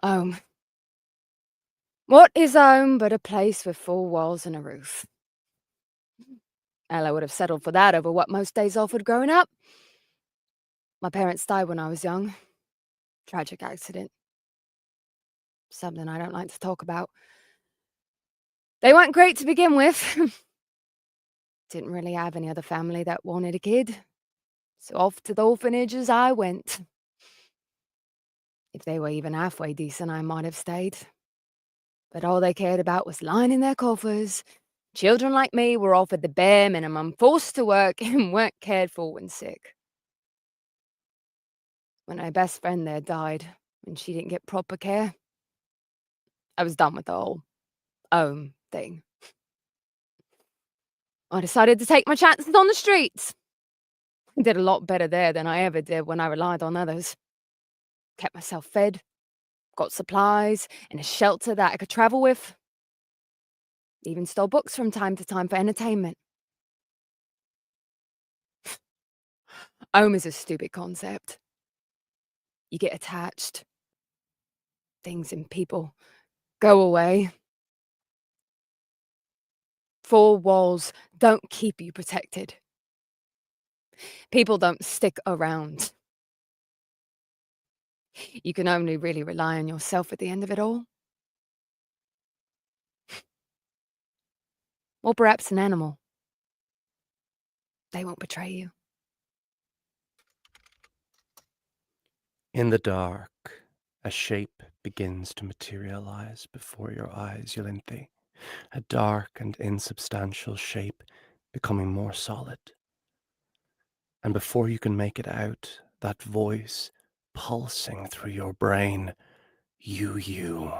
Home. What is home but a place with 4 walls and a roof? Ella would have settled for that over what most days offered growing up. My parents died when I was young. Tragic accident. Something I don't like to talk about. They weren't great to begin with. Didn't really have any other family that wanted a kid. So off to the orphanages I went. If they were even halfway decent, I might have stayed. But all they cared about was lining their coffers. Children like me were offered the bare minimum, forced to work, and weren't cared for when sick. When my best friend there died, and she didn't get proper care, I was done with the whole home thing. I decided to take my chances on the streets. I did a lot better there than I ever did when I relied on others. Kept myself fed, got supplies, and a shelter that I could travel with. Even stole books from time to time for entertainment. Home is a stupid concept. You get attached. Things and people go away. 4 walls don't keep you protected. People don't stick around. You can only really rely on yourself at the end of it all. Or perhaps an animal. They won't betray you. In the dark, a shape begins to materialize before your eyes, Yolinthe. A dark and insubstantial shape becoming more solid. And before you can make it out, that voice pulsing through your brain, you,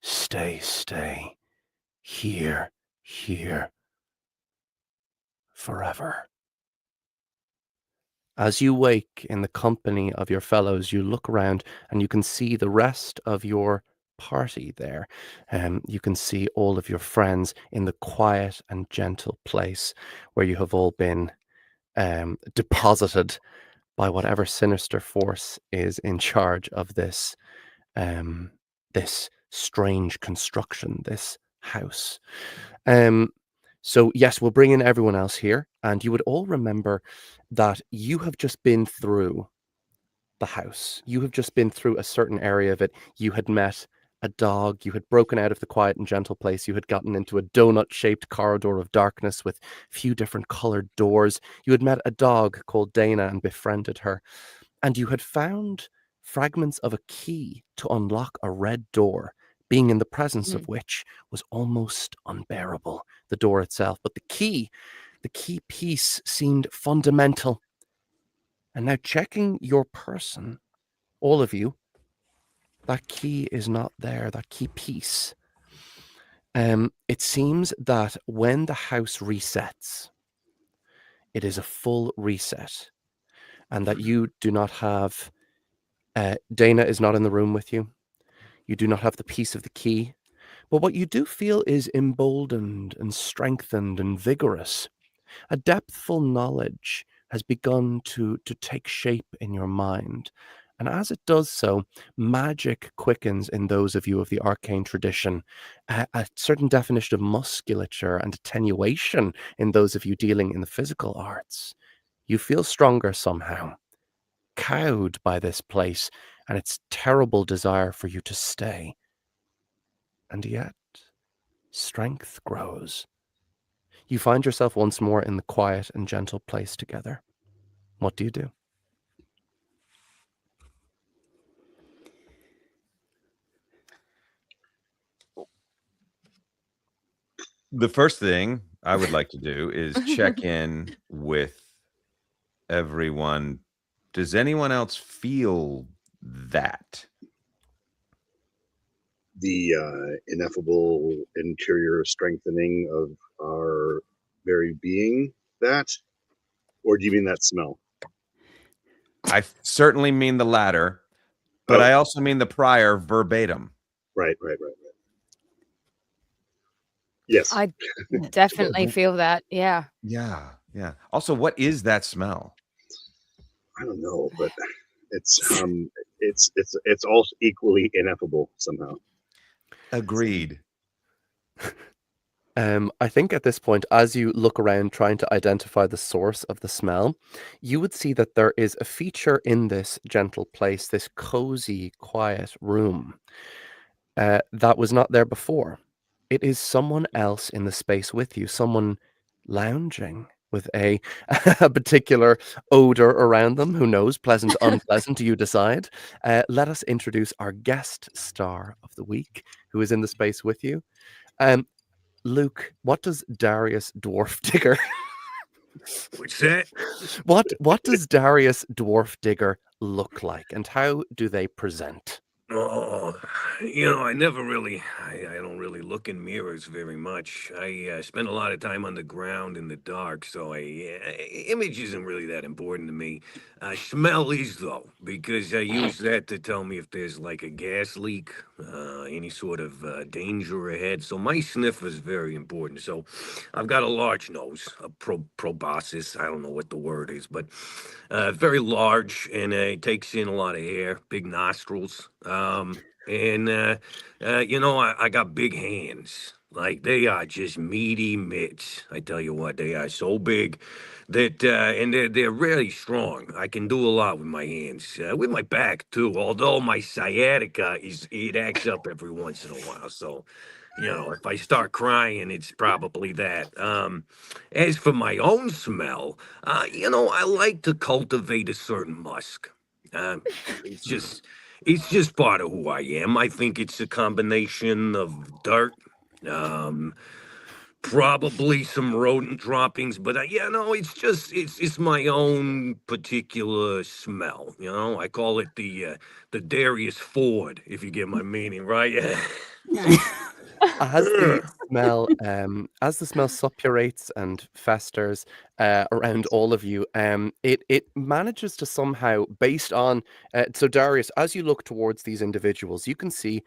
stay, here, forever. As you wake in the company of your fellows, you look around and you can see the rest of your party there. You can see all of your friends in the quiet and gentle place where you have all been deposited by whatever sinister force is in charge of this this strange construction, this house. So yes, we'll bring in everyone else here, and you would all remember that you have just been through the house. You have just been through a certain area of it. You had met a dog. You had broken out of the quiet and gentle place. You had gotten into a donut-shaped corridor of darkness with few different colored doors. You had met a dog called Dana and befriended her. And you had found fragments of a key to unlock a red door, being in the presence of which was almost unbearable, the door itself. But the key piece seemed fundamental. And now checking your person, all of you, that key is not there, that key piece. It seems that when the house resets, it is a full reset, and that you do not have, Dana is not in the room with you. You do not have the piece of the key, but what you do feel is emboldened and strengthened and vigorous. A depthful knowledge has begun to take shape in your mind. And as it does so, magic quickens in those of you of the arcane tradition. A certain definition of musculature and attenuation in those of you dealing in the physical arts. You feel stronger somehow, cowed by this place and its terrible desire for you to stay. And yet, strength grows. You find yourself once more in the quiet and gentle place together. What do you do? The first thing I would like to do is check in with everyone. Does anyone else feel that? The ineffable interior strengthening of our very being, that? Or do you mean that smell? I certainly mean the latter, but I also mean the prior verbatim. Right. Yes. I definitely feel that, yeah. Yeah. Also, what is that smell? I don't know, but it's it's all equally ineffable somehow. Agreed. I think at this point, as you look around trying to identify the source of the smell, you would see that there is a feature in this gentle place, this cozy, quiet room, that was not there before. It is someone else in the space with you, someone lounging with a, a particular odor around them. Who knows? Pleasant, unpleasant, you decide. Let us introduce our guest star of the week, who is in the space with you. Um, Luke, what does Darius Dwarf Digger What's that? what does Darius Dwarf Digger look like, and how do they present? Oh, I never really, I don't really look in mirrors very much. I spend a lot of time on the ground in the dark, so image isn't really that important to me. Smell is though, because I use that to tell me if there's like a gas leak, any sort of danger ahead. So my sniff is very important. So I've got a large nose, a proboscis. I don't know what the word is, but very large, and it takes in a lot of air. Big nostrils. I got big hands. Like they are just meaty mitts. I tell you what, they are so big that and they're really strong. I can do a lot with my hands, with my back too. Although my sciatica it acts up every once in a while. So, if I start crying, it's probably that. As for my own smell, I like to cultivate a certain musk. It's just part of who I am. I think it's a combination of dirt, um, probably some rodent droppings, but it's my own particular smell. I call it the Darius Ford, if you get my meaning, right? As as the smell suppurates and festers around all of you, it manages to somehow, based on so Darius, as you look towards these individuals, you can see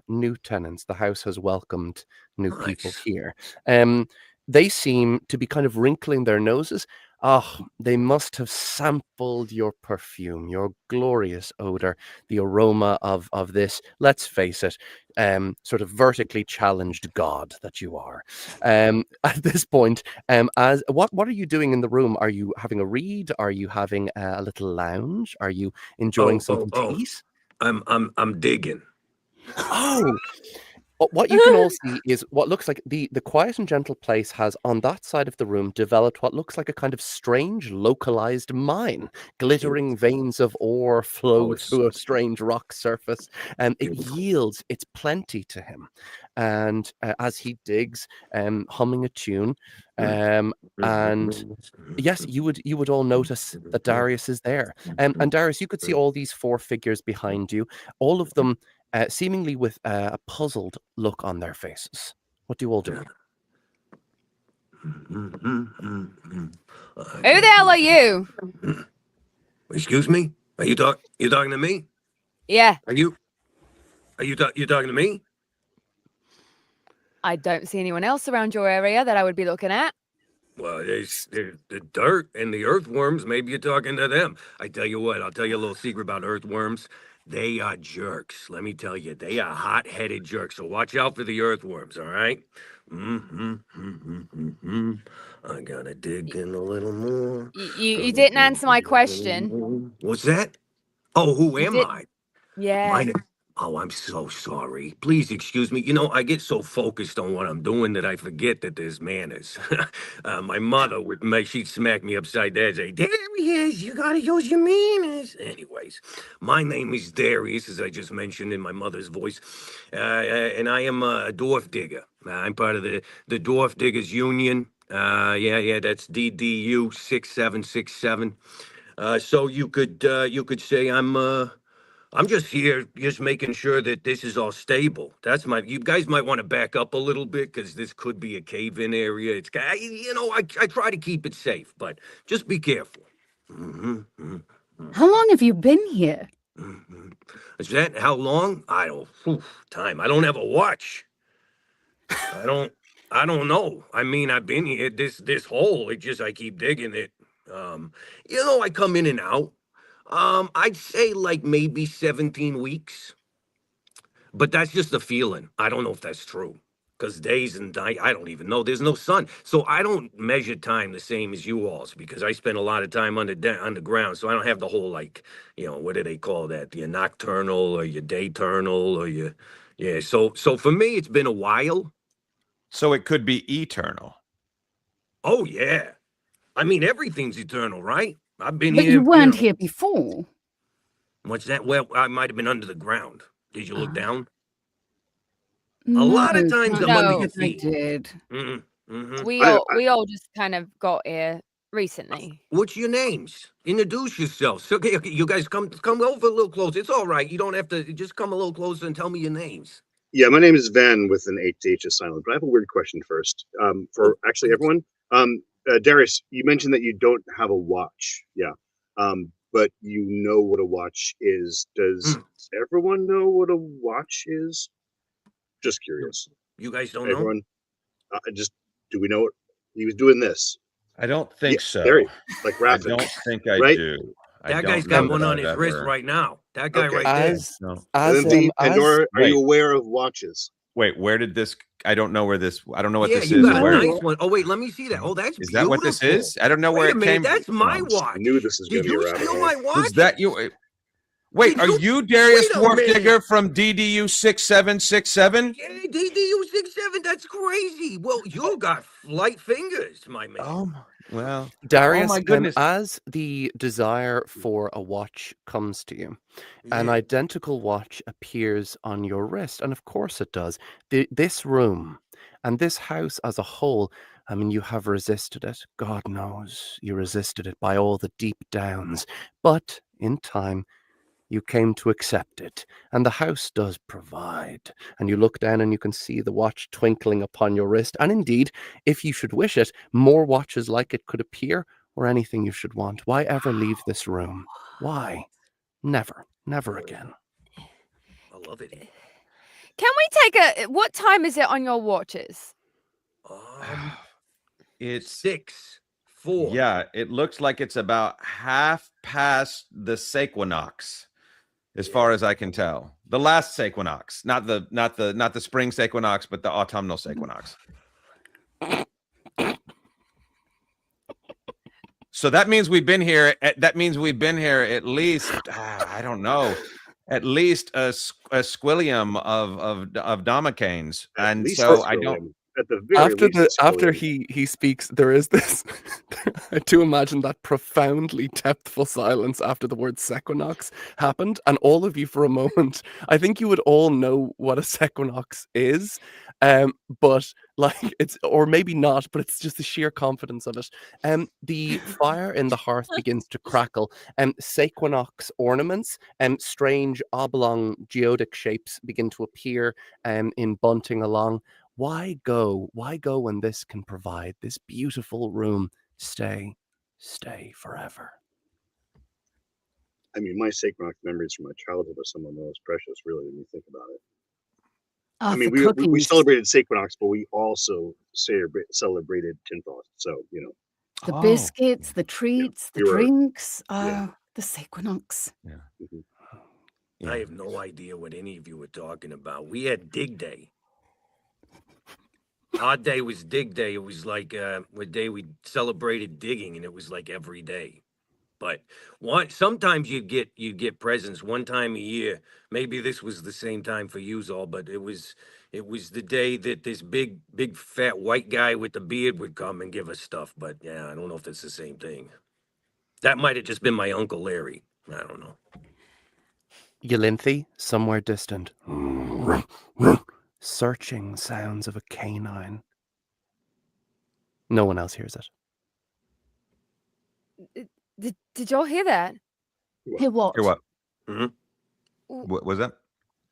new tenants. The house has welcomed new people Nice. here. They seem to be kind of wrinkling their noses. Oh, they must have sampled your perfume, your glorious odor, the aroma of this. Let's face it, sort of vertically challenged god that you are. At this point, as what are you doing in the room? Are you having a read? Are you having a little lounge? Are you enjoying something to Oh. eat? I'm digging. Oh, what you can all see is what looks like the quiet and gentle place has on that side of the room developed what looks like a kind of strange localized mine. Glittering veins of ore flow it's through a strange rock surface, and it beautiful. yields its plenty to him. And as he digs, humming a tune, and yes, you would all notice that Darius is there. And Darius, you could see all these four figures behind you, all of them seemingly with a puzzled look on their faces. What do you all do? Who the hell are you? Excuse me? Are you talking to me? Yeah, You talking to me? I don't see anyone else around your area that I would be looking at. Well, there's the dirt and the earthworms. Maybe you're talking to them. I tell you what, I'll tell you a little secret about earthworms. They are jerks. Let me tell you, they are hot-headed jerks. So watch out for the earthworms, all right? I gotta dig in a little more. You didn't answer my question. What's that? Oh, who You am did. I? Yeah. My name. Oh, I'm so sorry. Please excuse me. I get so focused on what I'm doing that I forget that there's manners. My mother she'd smack me upside the head and say, Darius, you gotta use your manners. Anyways, my name is Darius, as I just mentioned in my mother's voice, and I am a dwarf digger. I'm part of the Dwarf Diggers Union. That's DDU 6767. So you could say I'm just here, just making sure that this is all stable. You guys might want to back up a little bit because this could be a cave-in area. I try to keep it safe, but just be careful. How long have you been here? Is that how long? Time. I don't have a watch. I don't know. I mean, I've been here, this hole, I keep digging it. I come in and out. I'd say like maybe 17 weeks, but that's just a feeling. I don't know if that's true because days and night, I don't even know. There's no sun, so I don't measure time the same as you alls because I spend a lot of time underground, so I don't have the whole like, what do they call that? Your nocturnal or your dayturnal or your yeah. So for me, it's been a while. So it could be eternal. Oh yeah, I mean everything's eternal, right? I've been But here. you weren't know, here before. What's that? Well, I might have been under the ground. Did you look Ah. down? No, lot of times can't I'm under No. your think I feet. did. Mm-hmm. We I- all just kind of got here recently. What's your names? Introduce yourselves. Okay, you guys come over a little closer. It's all right. You don't have to just come a little closer and tell me your names. Yeah, my name is Van with an H is silent, but I have a weird question first. For actually everyone. Darius, you mentioned that you don't have a watch. Yeah. But you know what a watch is. Does everyone know what a watch is? Just curious. You guys don't know? Everyone, do we know what he was doing this? I don't think Yeah, so. there he- like I rapid. don't think I Right? do. I That don't guy's know got that one on I've his wrist ever- right now. That guy Okay. right there. As No. Lindsay, Pandora, are you wait. aware of watches? Wait, where did this? I don't know where this. I don't know what Yeah, this you is. got a Where nice one. Oh wait, let me see that. Oh, that's is beautiful. that? What this is? I don't know where Wait a it minute, came that's my from. watch. I knew this was Did going to be a you rabbit steal hole. my watch? Was that you? Wait, Did are you- you Darius Wait a minute. Dwarfdigger from DDU 6767? Yeah, DDU 67. That's crazy. Well, you got light fingers, my man. Oh, well, Darius, my goodness. as the desire for a watch comes to you, an Yeah. identical watch appears on your wrist, and of course it does. This room and this house as a whole, I mean, you have resisted it. God knows you resisted it by all the deep downs, but in time, you came to accept it, and the house does provide. And you look down and you can see the watch twinkling upon your wrist. And indeed, if you should wish it, more watches like it could appear, or anything you should want. Why ever leave this room? Why? Never, never again. I love it. Can we take what time is it on your watches? It's 6, 4. yeah. It looks like it's about half past the Sequinox, as far as I can tell. The last Sequinox, not the spring Sequinox, but the autumnal Sequinox. So that means we've been here. That means we've been here at least. I don't know. At least a squillium of Damacanes, At and least so a I don't. squillion. At the very least, a After squillion. he speaks, there is this. I do imagine that profoundly depthful silence after the word sequinox happened, and all of you for a moment, I think you would all know what a sequinox is, but like it's, or maybe not, but it's just the sheer confidence of it. The fire in the hearth begins to crackle, and sequinox ornaments and strange oblong geodic shapes begin to appear in bunting along. Why go when this can provide this beautiful room? Stay forever. I mean, my Sequinox memories from my childhood are some of the most precious, really, when you think about it. Oh, I mean, the we cookies, celebrated Sequinox, but we also celebrated Tinfrost. So, you know, the Oh. biscuits, the treats, the We were- drinks. Oh, yeah. the Sequinox. mhm. I have no idea what any of you were talking about. We had dig day. Our day was dig day. It was like a day we celebrated digging, and it was like every day. But sometimes you get presents one time a year. Maybe this was the same time for you all, but it was the day that this big fat white guy with the beard would come and give us stuff. But yeah, I don't know if it's the same thing. That might have just been my Uncle Larry. I don't know. Yelinthe, somewhere distant. Searching sounds of a canine. No one else hears it. Did y'all hear that? Hear what? Hear what? Mhm. What was that?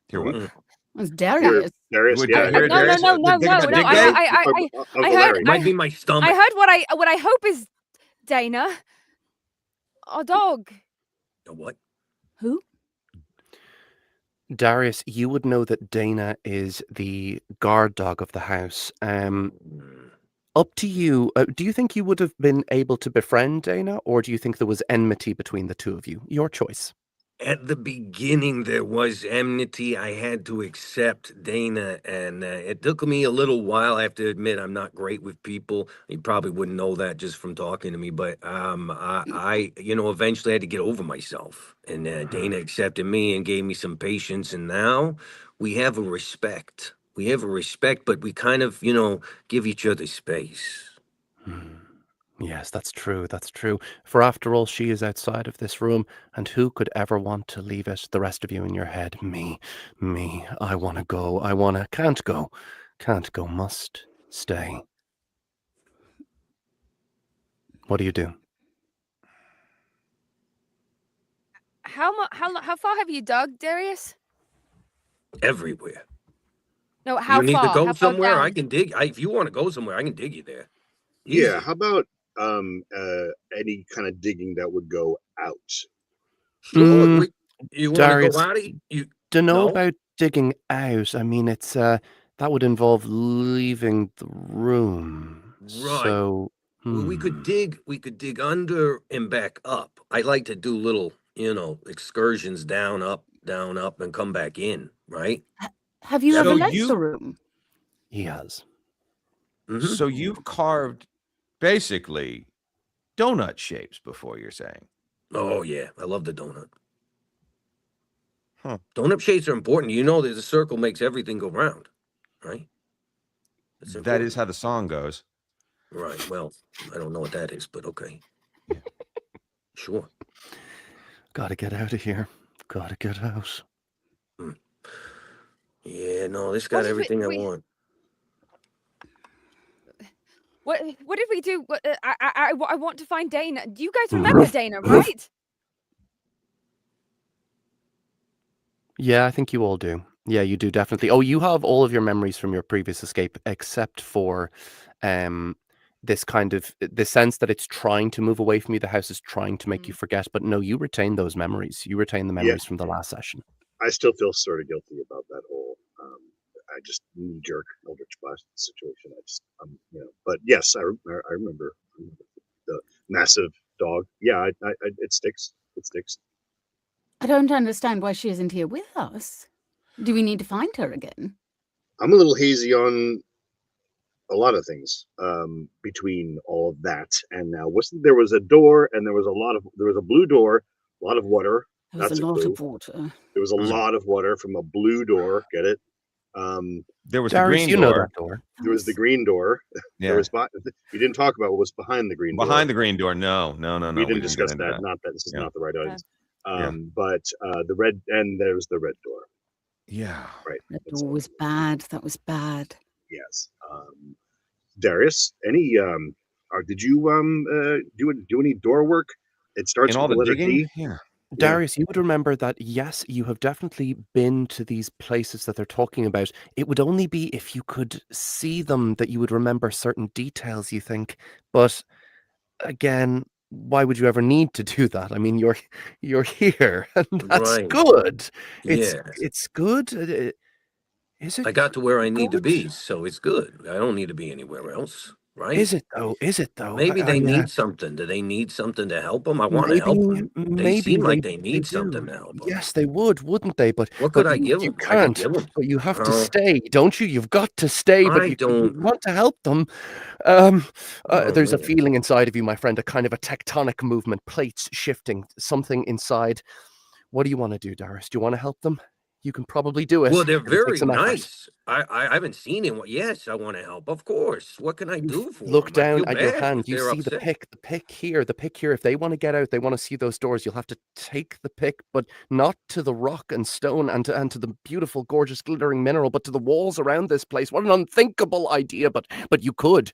Hear what? Mhm. It's Here, Darius. Darius, Would yeah, you hear No, Darius? no, The no, dig- no, the no. dig I day? I heard. It might be my stomach. I heard what I hope is Dana, our dog. What? Who? Darius, you would know that Dana is the guard dog of the house. Mm. Up to you. Do you think you would have been able to befriend Dana, or do you think there was enmity between the two of you? Your choice. At the beginning, there was enmity. I had to accept Dana, and it took me a little while. I have to admit, I'm not great with people. You probably wouldn't know that just from talking to me, but I eventually had to get over myself, and Dana accepted me and gave me some patience, and now we have a respect. We have a respect, but we kind of, give each other space. Hmm. Yes, that's true. That's true. For after all, she is outside of this room, and who could ever want to leave it? The rest of you in your head. Me. I want to go. Can't go. Can't go. Must stay. What do you do? How far have you dug, Darius? Everywhere. No, how You need to far? go How far somewhere? I down? can dig. If you want to go somewhere, I can dig you there. Yeah. Easy. How about any kind of digging that would go out? Sure. You want to Darius, go out of you? don't know No. about digging out. I mean, it's that would involve leaving the room. Right. So, Well, we could dig under and back up. I like to do little, excursions down, up, and come back in, right? Have you So ever left you- the room? he has. Mhm. So you've carved basically donut shapes before, you're saying. Oh yeah, I love the donut. Huh. Donut shapes are important. You know that the circle makes everything go round, right? That's That important. is how the song goes. Right. Well, I don't know what that is, but okay. Yeah. Sure. Gotta get out of here. Gotta get out. Yeah, no, this What got if everything I want. What did we do? I want to find Dana. Do you guys remember Dana, right? Yeah, I think you all do. Yeah, you do definitely. Oh, you have all of your memories from your previous escape, except for this kind of the sense that it's trying to move away from you. The house is trying to make you forget, but no, you retain those memories. You retain the memories from the last session. I still feel sort of guilty about that whole. I just knee jerk Eldritch Blast situation. But yes, I remember the massive dog. Yeah, it sticks. It sticks. I don't understand why she isn't here with us. Do we need to find her again? I'm a little hazy on a lot of things between all of that and now. There was a door and there was a blue door, a lot of water. There was That's a a lot clue. of water. There was a lot of water from a blue door. Get it? There was Darius, the green you door. know that door. There was the green door. Yeah. There was you didn't talk about what was behind the green door. Behind the green door. No. We didn't discuss that. Not that this is not the right audience. But the red, and there's the red door. Yeah. Right. That door was bad. That was bad. Yes. Darius, any or did you do any door work? It starts And all with the the letter digging. D. Yeah. Darius, you would remember that, yes, you have definitely been to these places that they're talking about. It would only be if you could see them that you would remember certain details, you think. But again, why would you ever need to do that? I mean, you're here, and that's Right. good. Yeah. It's good. Is it? I got to where I need to good? be, so it's good. I don't need to be anywhere else, right? Is it though? Is it though? Maybe they yeah. need something. Do they need something to help them? I want to help them. They Maybe seem like they need do. something to help them. Yes, they would, wouldn't they? But What could I you, give you them? I could can't. give them. But you have to Oh. stay, don't you? You've got to stay. But I you don't. want to help them. Oh, There's a man. feeling inside of you, my friend, a kind of a tectonic movement, plates shifting, something inside. What do you want to do, Darius? Do you want to help them? You can probably do it. Well, they're It'll take very some effort. nice. I haven't seen him. Yes, I want to help. Of course. What can I do for Look them? I down feel at your bad hand. if You they're see the upset. pick here. If they want to get out, they want to see those doors. You'll have to take the pick, but not to the rock and stone and to the beautiful, gorgeous, glittering mineral, but to the walls around this place. What an unthinkable idea! But you could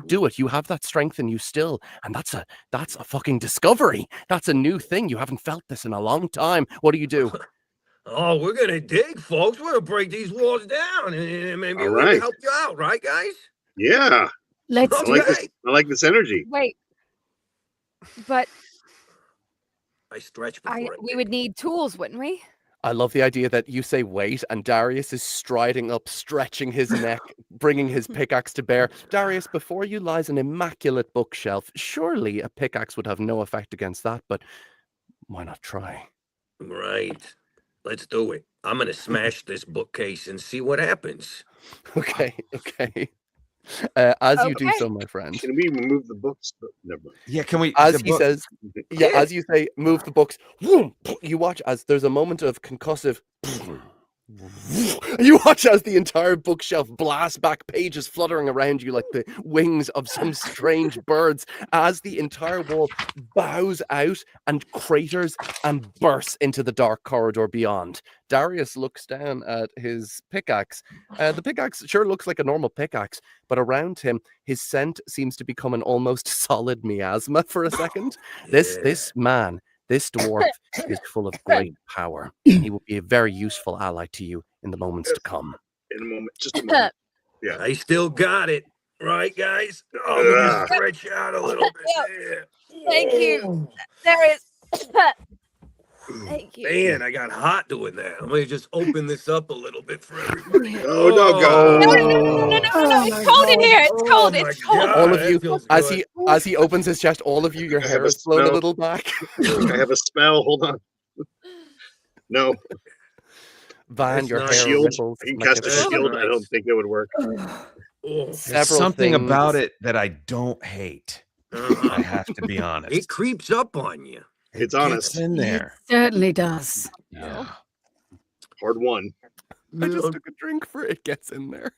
do it. You have that strength in you still, and that's a fucking discovery. That's a new thing. You haven't felt this in a long time. What do you do? Oh, we're gonna dig, folks. We're gonna break these walls down, and maybe All we can right. help you out, right, guys? Yeah, Let's I do like it. this. I like this energy. Wait, but I stretch before I we dig. would need tools, wouldn't we? I love the idea that you say wait, and Darius is striding up, stretching his neck, bringing his pickaxe to bear. Darius, before you lies an immaculate bookshelf. Surely a pickaxe would have no effect against that, but why not try? Right. Let's do it. I'm gonna smash this bookcase and see what happens. Okay. As you do Okay. so, my friend. Can we remove the books? Never mind. Yeah, can we? As the he book- says, yeah, as you say, move the books. Whoom, you watch as there's a moment of concussive. You watch as the entire bookshelf blasts back, pages fluttering around you like the wings of some strange birds, as the entire wall bows out and craters and bursts into the dark corridor beyond. Darius looks down at his pickaxe. The pickaxe sure looks like a normal pickaxe, but around him, his scent seems to become an almost solid miasma for a second. This man, this dwarf, is full of great power. He will be a very useful ally to you in the moments to come. In a moment, just a moment. Yeah. I still got it. Right, guys? Oh, let Ah. me stretch out a little bit there. Thank you. Oh, There is. Thank you. Man, I got hot doing that. I'm gonna just open this up a little bit for everybody. Oh, no, go. No, it's cold in here. It's cold. Oh It's my cold. God, All of that you, feels as good. he opens his chest, all of you, your I have hair a is blown a smell. little back. I have a smell. Hold on. No. Van, That's your not- hair Shield. ripples. I can like cast a That's shield. I don't nice. think that would work. Oh, There's several something things. about it that I don't hate. I uh-huh. have to be honest. It creeps up on you. It's It gets honest. in there. It certainly does. Yeah. Hard one. I just took a drink for it. Gets in there.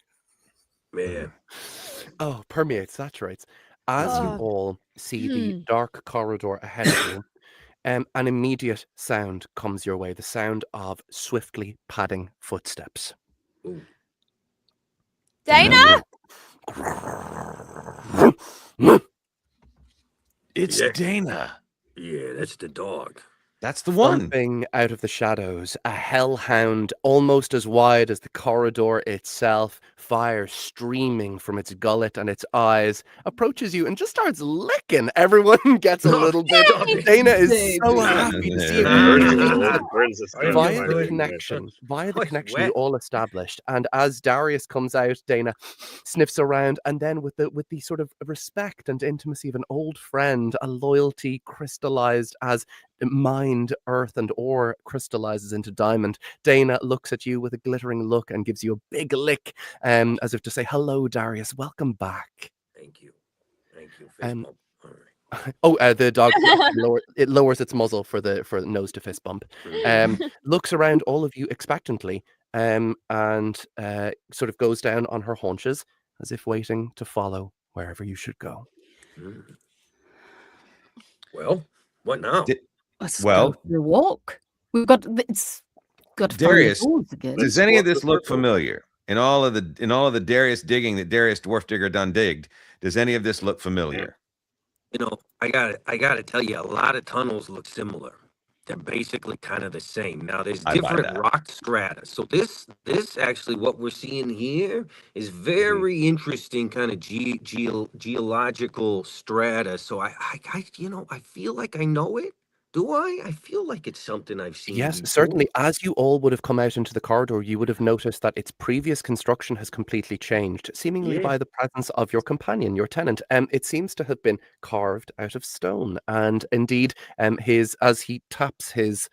Man. Oh, permeates, saturates. As you Oh. all see the dark corridor ahead of you, an immediate sound comes your way. The sound of swiftly padding footsteps. Dana? It's Yeah. Dana. Yeah, that's the dog. That's the one. Thumping out of the shadows, a hellhound almost as wide as the corridor itself, fire streaming from its gullet and its eyes, approaches you and just starts licking. Everyone gets a No, little bit. Yay! Dana is so Baby. happy to see you. Burns You this all old- have- burns this Via down. Via Fine, the fine. connection, Oh, it's you wet. all established, and as Darius comes out, Dana sniffs around, and then with the sort of respect and intimacy of an old friend, a loyalty crystallized as mind, earth, and ore crystallizes into diamond. Dana looks at you with a glittering look and gives you a big lick, as if to say, "Hello, Darius, welcome back." Thank you. Thank you. Fist Um, bump. All right. Oh, the dog it lowers its muzzle for the nose to fist bump. Looks around all of you expectantly, and sort of goes down on her haunches as if waiting to follow wherever you should go. Mm. Well, what now? Di- Let's Well- go for a walk. We've got it's got to Darius, find the doors again. Does Let's any of walk the this look circle. familiar? In all of the Darius digging that Darius Dwarf Digger done digged, does any of this look familiar? You know, I gotta tell you, a lot of tunnels look similar. They're basically kind of the same. Now there's I buy different that. rock strata. So this actually what we're seeing here is very interesting kind of geological strata. So I you know, I feel like I know it. Do I? I feel like it's something I've seen. Yes, before. certainly. As you all would have come out into the corridor, you would have noticed that its previous construction has completely changed, seemingly Yeah. by the presence of your companion, your tenant. It seems to have been carved out of stone, and indeed, as he taps his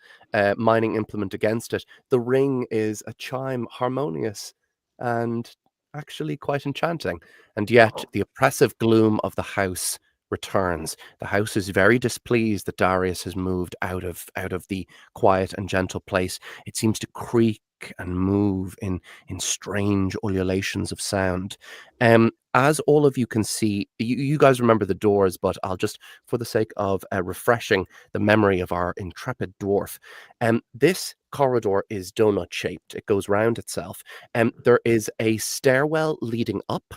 mining implement against it, the ring is a chime, harmonious and actually quite enchanting. And yet, Oh. the oppressive gloom of the house returns. The house is very displeased that Darius has moved out of the quiet and gentle place. It seems to creak and move in strange ululations of sound. As all of you can see, you guys remember the doors, but I'll just, for the sake of refreshing the memory of our intrepid dwarf, this corridor is donut shaped. It goes round itself. There is a stairwell leading up.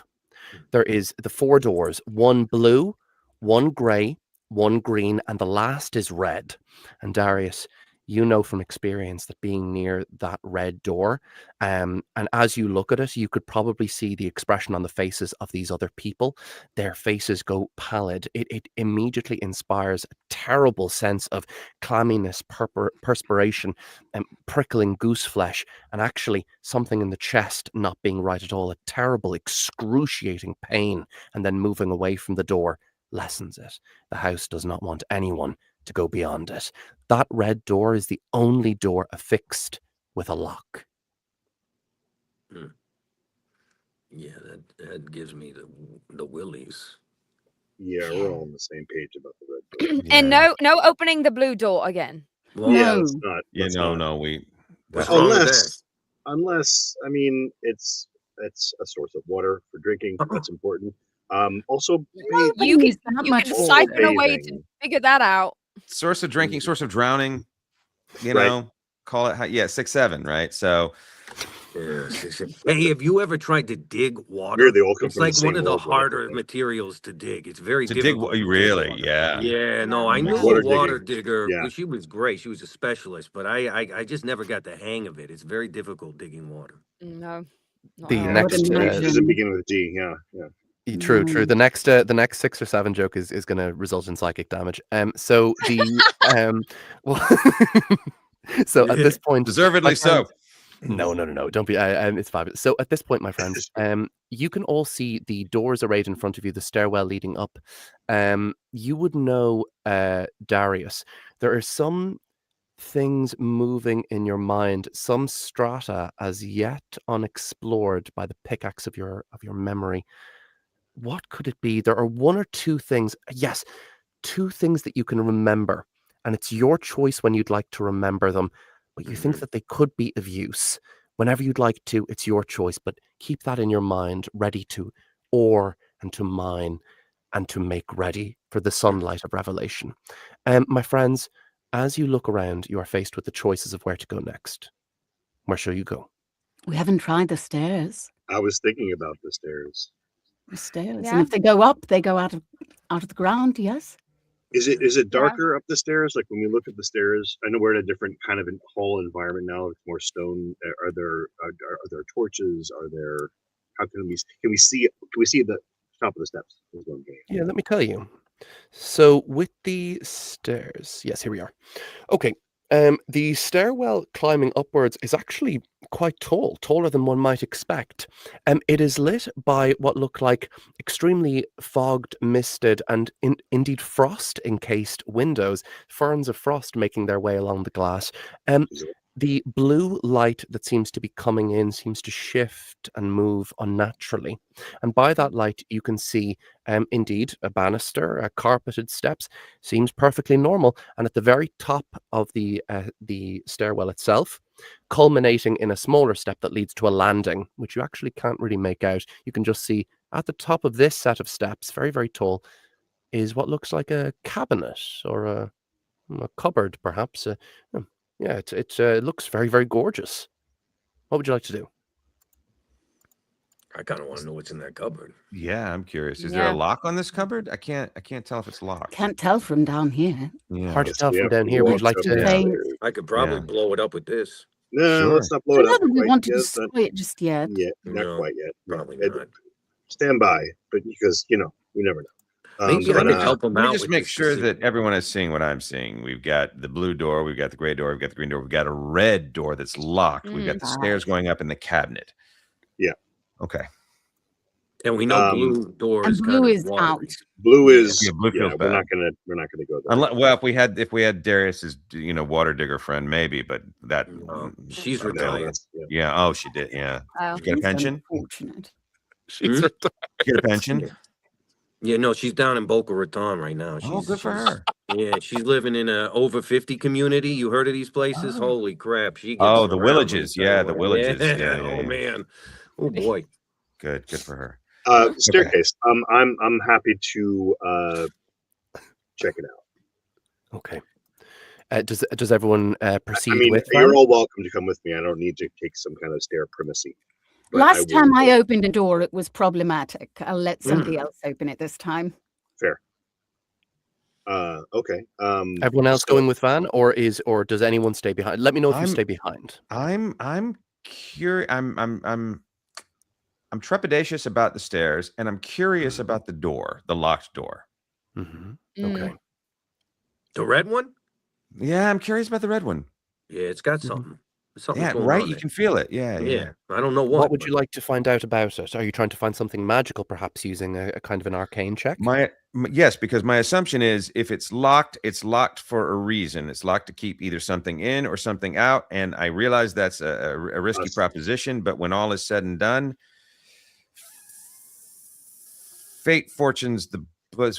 There is the 4 doors, one blue, one grey, one green, and the last is red. And Darius, you know from experience that being near that red door, and as you look at it, you could probably see the expression on the faces of these other people. Their faces go pallid. It immediately inspires a terrible sense of clamminess, perspiration, and prickling goose flesh, and actually something in the chest not being right at all. A terrible, excruciating pain, and then moving away from the door lessens it. The house does not want anyone to go beyond it. That red door is the only door affixed with a lock. Yeah, that gives me the willies. Yeah, we're all on the same page about the red door. And no opening the blue door again. Well, Yeah, No. let's not. Yeah, let's no, not. no, What's wrong with Unless I mean it's a source of water for drinking. Uh-uh. That's important. Also, Nobody You needs that You much can Oh, siphon a way to bathing. figure that out. source of drinking, source of drowning. You Right. know, call it 6-7, right? So Hey, have you ever tried to dig water? Weird, they all come It's from the like same one of the world, whatever, harder right? materials to dig. It's very to dig, difficult. to dig really, water. yeah. Yeah, no, I Yeah. knew Water a water digging. digger. Yeah. Well, she was great. She was a specialist, but I just never got the hang of it. It's very difficult digging water. No. Not The at all. next, would imagine. Does it begin with a D? Yeah, yeah. True. Mm. The next 6 or 7 joke is going to result in psychic damage. So the well, so at this point, Deservedly my so. friends- No. Don't be. It's fabulous. So at this point, my friends, you can all see the doors arrayed in front of you, the stairwell leading up. You would know, Darius. There are some things moving in your mind, some strata as yet unexplored by the pickaxe of your memory. What could it be? There are 1 or 2 things. Yes, 2 things that you can remember, and it's your choice when you'd like to remember them. But you think that they could be of use. Whenever you'd like to, it's your choice. But keep that in your mind, ready to ore and to mine and to make ready for the sunlight of revelation. My friends, as you look around, you are faced with the choices of where to go next. Where shall you go? We haven't tried the stairs. I was thinking about the stairs. The stairs. Yeah. And if they go up, they go out of the ground, yes? Is it darker up the stairs? Like when we look at the stairs, I know we're in a different kind of hall environment now. It's more stone. Are there torches? Are there? How can we see the top of the steps? Is what I'm getting at. Yeah, let me tell you. So with the stairs, yes, here we are. Okay, the stairwell climbing upwards is actually quite tall, taller than one might expect. It is lit by what look like extremely fogged, misted, and indeed frost-encased windows, ferns of frost making their way along the glass. The blue light that seems to be coming in seems to shift and move unnaturally. And by that light, you can see, indeed, a banister, carpeted steps, seems perfectly normal. And at the very top of the stairwell itself, culminating in a smaller step that leads to a landing, which you actually can't really make out. You can just see at the top of this set of steps, very, very tall, is what looks like a cabinet or a cupboard, perhaps. Yeah, it looks very, very gorgeous. What would you like to do? I kind of want to know what's in that cupboard. Yeah, I'm curious. Is there Yeah. a lock on this cupboard? I can't tell if it's locked. Can't tell from down here. Yeah. Hard to Yes, tell we from have down to here. Would you walk like up to? the They- stairs. I could probably Yeah. blow it up with this. No, Sure. let's not blow I it don't up. think we quite want to yet, destroy it just yet. not No, quite yet. No. Probably It- not. Stand by, but because we never know. Maybe I but, could help them Let me out. just with make this sure that decision. everyone is seeing what I'm seeing. We've got the blue door, we've got the gray door, we've got the green door, we've got a red door that's locked. We've got the stairs going up in the cabinet. Yeah. Okay. And we know Um, blue doors. And blue is out. Blue is Yeah, blue feels we're bad. not gonna go there. Unless, if we had Darius's water digger friend, maybe, but that She's No, retired. that's- yeah. yeah. Oh, she did. Yeah. Oh. She get a pension? Unfortunate. She's Hmm? Get a pension? Yeah, no, she's down in Boca Raton right now. Oh, good for her. Yeah, she's living in a over 50 community. You heard of these places? Oh. Holy crap! She gets Oh, the around, let me Villages. tell Yeah, you the what. Villages. Yeah. Yeah, Oh yeah. man. Oh boy. Good for her. Staircase. I'm happy to check it out. Okay. Does everyone proceed I mean, with you're them? all welcome to come with me. I don't need to take some kind of stair primacy. But Last time will- I opened a door, it was problematic. I'll let somebody else open it this time. Fair. Okay. Everyone else so- going with Van, or does anyone stay behind? Let me know if you I'm- stay behind. I'm curious. I'm trepidatious about the stairs, and I'm curious about the door, the locked door. Hmm. Mm. Okay. The red one? Yeah, I'm curious about the red one. Yeah, it's got Mhm. something. Something's Yeah, going right. on You there. can feel it. Yeah, Yeah, I don't know what. What would you like to find out about it? Are you trying to find something magical, perhaps using a kind of an arcane check? Yes, because my assumption is if it's locked for a reason. It's locked to keep either something in or something out. And I realize that's a risky Us. proposition, but when all is said and done, fate fortunes the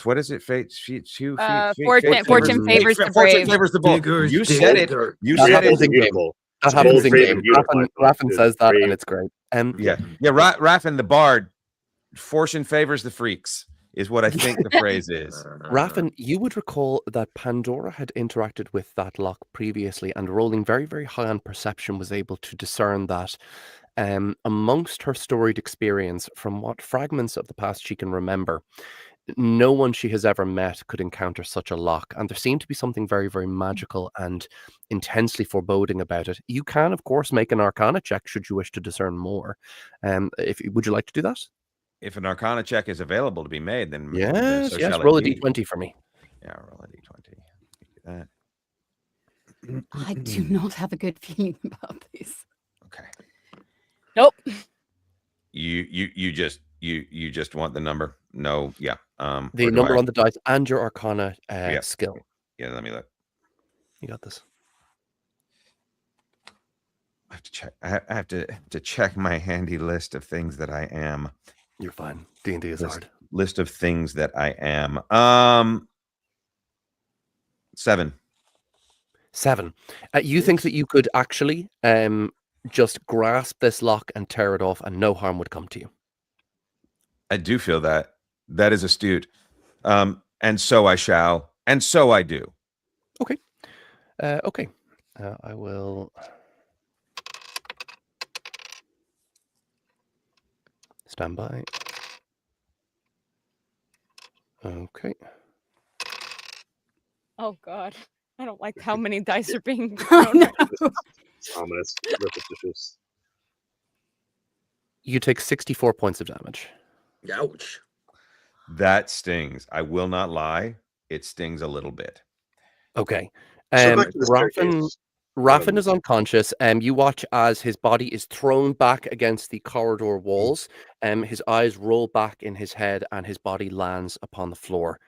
what is it? Fate, Fortune favors the fortune brave. favors the bold. Bigger You stick said it. dirt. You That said happens it. in game. Beautiful. That It's happens bold, in brave, game. and beautiful. Raffin says that, Brave. and it's great. Yeah, Raffin the bard. Fortune favors the freaks is what I think the phrase is. Raffin, you would recall that Pandora had interacted with that lock previously, and rolling very, very high on perception was able to discern that amongst her storied experience, from what fragments of the past she can remember, no one she has ever met could encounter such a lock. And there seemed to be something very, very magical and intensely foreboding about it. You can, of course, make an Arcana check should you wish to discern more. Would you like to do that? If an Arcana check is available to be made, then Yes, so yes. shall it Roll a be. d20 for me. Yeah, roll a d20. Do that. I do not have a good feeling about this. Okay. Nope. You just want the number? No, yeah. The or do number I- on the dice and your Arcana Yeah. skill. Yeah, let me look. You got this. I have to check. I have to check my handy list of things that I am. You're fine. D&D is hard. List of things that I am. 7. 7. You think that you could actually just grasp this lock and tear it off, and no harm would come to you. I do feel that. That is astute. And so I shall, and so I do. Okay. I will stand by. Okay. Oh God, I don't like how many dice are being Oh, thrown. no. Ominous, repetitious. You take 64 points of damage. Ouch. That stings. I will not lie. It stings a little bit. Okay. So back to the Raffin staircase. is unconscious. You watch as his body is thrown back against the corridor walls. His eyes roll back in his head, and his body lands upon the floor,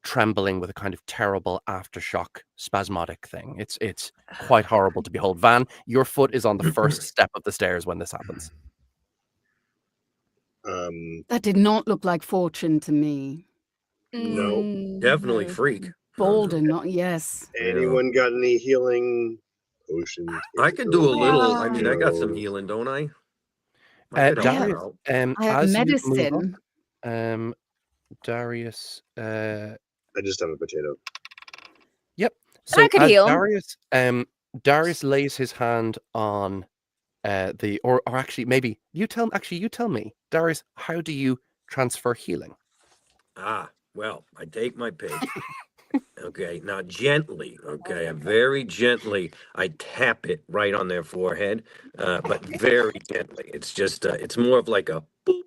trembling with a kind of terrible aftershock, spasmodic thing. It's quite horrible to behold. Van, your foot is on the first step of the stairs when this happens. That did not look like fortune to me. No. Definitely No. freak. Boulder, not yes. Anyone got any healing potions? I could do a little. I Oh. mean, I got some healing, don't I? I could help Darius, out. I have as you move medicine. up, Darius, I just have a potato. so could as heal him. Darius lays his hand on or actually maybe you tell me, Darius, how do you transfer healing? Well, I take my pick. Okay, now gently, okay, very gently, I tap it right on their forehead, but very gently. It's just, it's more of like a boop.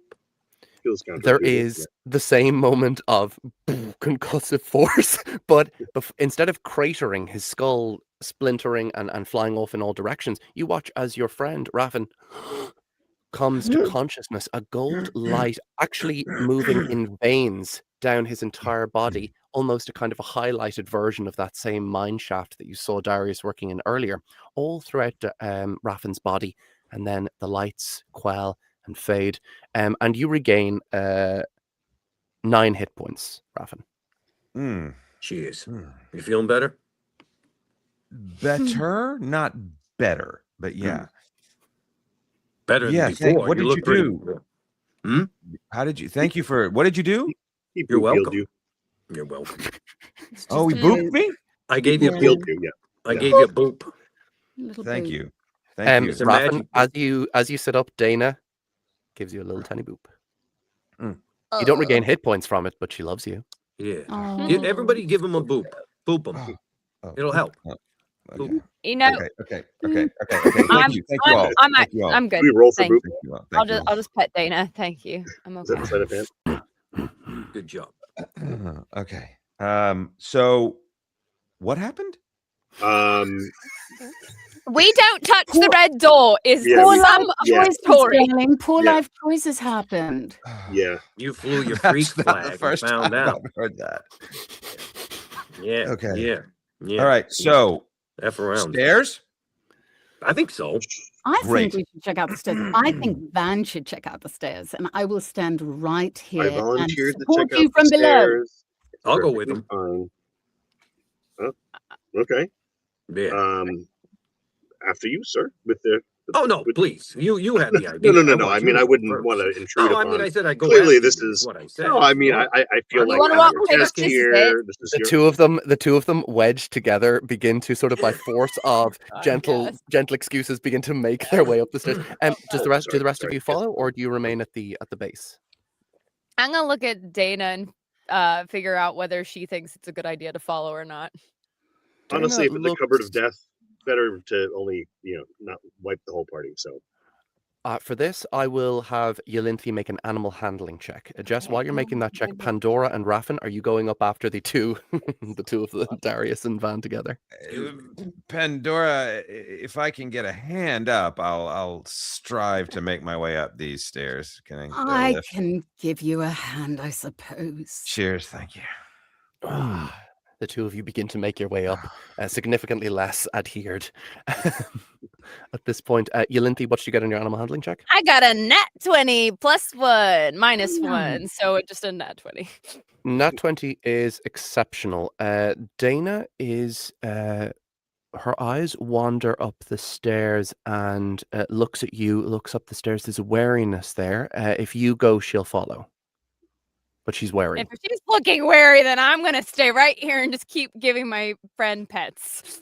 Feels There counterintuitive, is the same moment of concussive force, but instead of cratering, his skull splintering and flying off in all directions, you watch as your friend Raffin comes to consciousness, a gold light actually moving in veins down his entire body, almost a kind of a highlighted version of that same mine shaft that you saw Darius working in earlier, all throughout Raffin's body, and then the lights quell and fade, and you regain 9 hit points, Raffin. Mm. Cheers. Mm. You feeling better? Better, not better, but yeah. Better Yeah, than before. what You did look you pretty- do? How did you? Thank you for. What did you do? He You're healed welcome. you. You're welcome. Oh, he just a booped me. I gave you a Yeah. Healed boop. you, yeah. I Yeah. gave you a boop. Little Thank boot. you. Thank you. It's a Raffin, magic as you sit up, Dana gives you a little tiny boop. Mm. You don't regain hit points from it, but she loves you. Yeah. Oh. Everybody give him a boop. Boop him. Oh, It'll help. okay. You know, Okay. Thank I'm you. Thank you all. I'm Thank you all. I'm good. We roll for Thank boop. you. Thank you all. I'll Thank you I'll just pet Dana. Thank you. I'm Is that okay. the sleight of hand? Good job. all. Okay. So what happened? We don't touch the red door. Is Yeah, Poor we- some life yeah. choices, story. darling. Poor Yeah. life choices happened. Yeah. You flew your freak That's not flag the first and found time out. I've heard that. Yeah. Okay. Yeah. All right. So F around. stairs. I think so. I Great. think we should check out the stairs. I think Van should check out the stairs, and I will stand right here I and volunteered to support check you out from the below. stairs. It's I'll go with perfectly him. Fine. Oh, okay. Yeah. After you, sir, with the. Oh no, with- please. You had the idea. No. want I you mean, to I go wouldn't first. want to intrude No, I upon. mean, I said I go. Clearly, after this you, is. what I said. No, I mean, No. I feel You like wanna I'm walk your over guest this is here. This is The your. two of them wedged together begin to sort of by force of gentle excuses begin to make their way up the stairs. Do the rest of you follow, or do you remain at the base? I'm gonna look at Dana and figure out whether she thinks it's a good idea to follow or not. Honestly, if Dana it's a cupboard of looks- death, better to only not wipe the whole party. So For this, I will have Yolinthi make an animal handling check. Jess, while you're making that check, Pandora and Raffin, are you going up after the two, the two of them, Darius and Van together? Pandora, if I can get a hand up, I'll strive to make my way up these stairs. Can I? I lift? can give you a hand, I suppose. Cheers. Thank you. The two of you begin to make your way up, significantly less adhered. At this point, Yolinthi, what did you get on your animal handling check? I got a nat 20 plus 1 minus 1, so just a nat 20. Nat 20 is exceptional. Dana is her eyes wander up the stairs and looks at you, looks up the stairs. There's a wariness there. If you go, she'll follow. But she's wary. If she's looking wary, then I'm gonna stay right here and just keep giving my friend pets.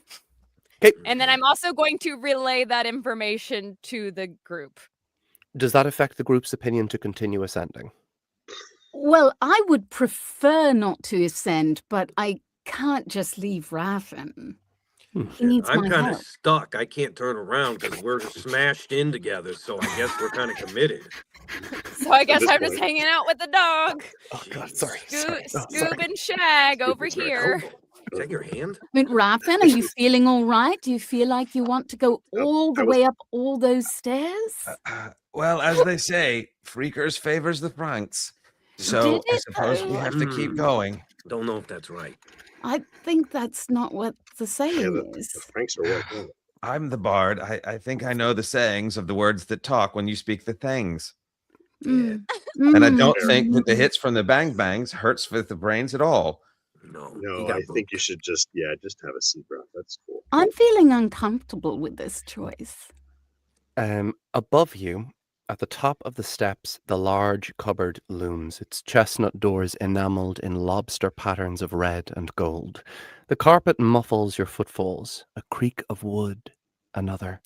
'Kay. And then I'm also going to relay that information to the group. Does that affect the group's opinion to continue ascending? Well, I would prefer not to ascend, but I can't just leave Raffin. He needs I'm my kind of help. stuck. I can't turn around because we're smashed in together. So I guess we're kind of committed. So I guess this I'm just point- hanging out with the dog. Oh God, sorry. Scoob and Shag over Sorry. here. Is that your hand? I mean, Raffin, are you feeling all right? Do you feel like you want to go all the I was- way up all those stairs? Well, as they say, freakers favors the pranks. So Did I it suppose we though? have to keep going. Don't know if that's right. I think that's not what the saying the is. pranks are what? Yeah. I'm the bard. I think I know the sayings of the words that talk when you speak the things. Mm. And I Mm. don't think that the hits from the bang bangs hurts with the brains at all. No. No, he got I think booped. you should just have a sea breath. That's cool. I'm feeling uncomfortable with this choice. Above you, at the top of the steps, the large cupboard looms, its chestnut doors enameled in lobster patterns of red and gold. The carpet muffles your footfalls, a creak of wood, another.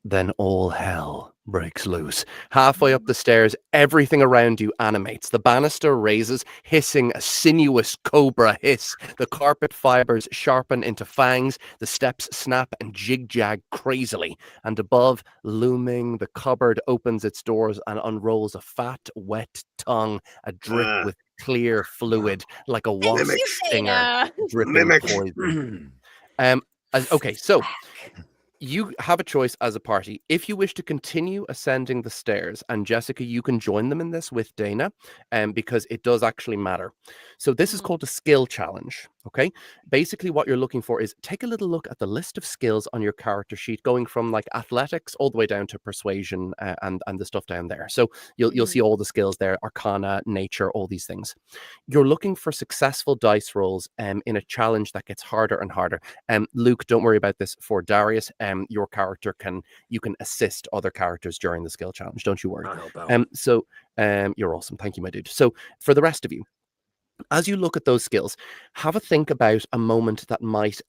Then all hell breaks loose. Halfway up the stairs, everything around you animates. The banister raises, hissing a sinuous cobra hiss. The carpet fibers sharpen into fangs. The steps snap and jig-jag crazily. And above, looming, the cupboard opens its doors and unrolls a fat, wet tongue, adrip with clear fluid, like a wasp Thank you, stinger, Dana. dripping Mimic. poison. Okay, so you have a choice as a party. If you wish to continue ascending the stairs, and Jessica, you can join them in this with Dana, because it does actually matter. So this is called a skill challenge. Okay, basically what you're looking for is take a little look at the list of skills on your character sheet, going from like athletics all the way down to persuasion and the stuff down there. So you'll see all the skills there: arcana, nature, all these things. You're looking for successful dice rolls in a challenge that gets harder and harder. Luke, don't worry about this for Darius. Your character you can assist other characters during the skill challenge. Don't you worry. I'll help out. You're awesome. Thank you, my dude. So for the rest of you, As you look at those skills, have a think about a moment that might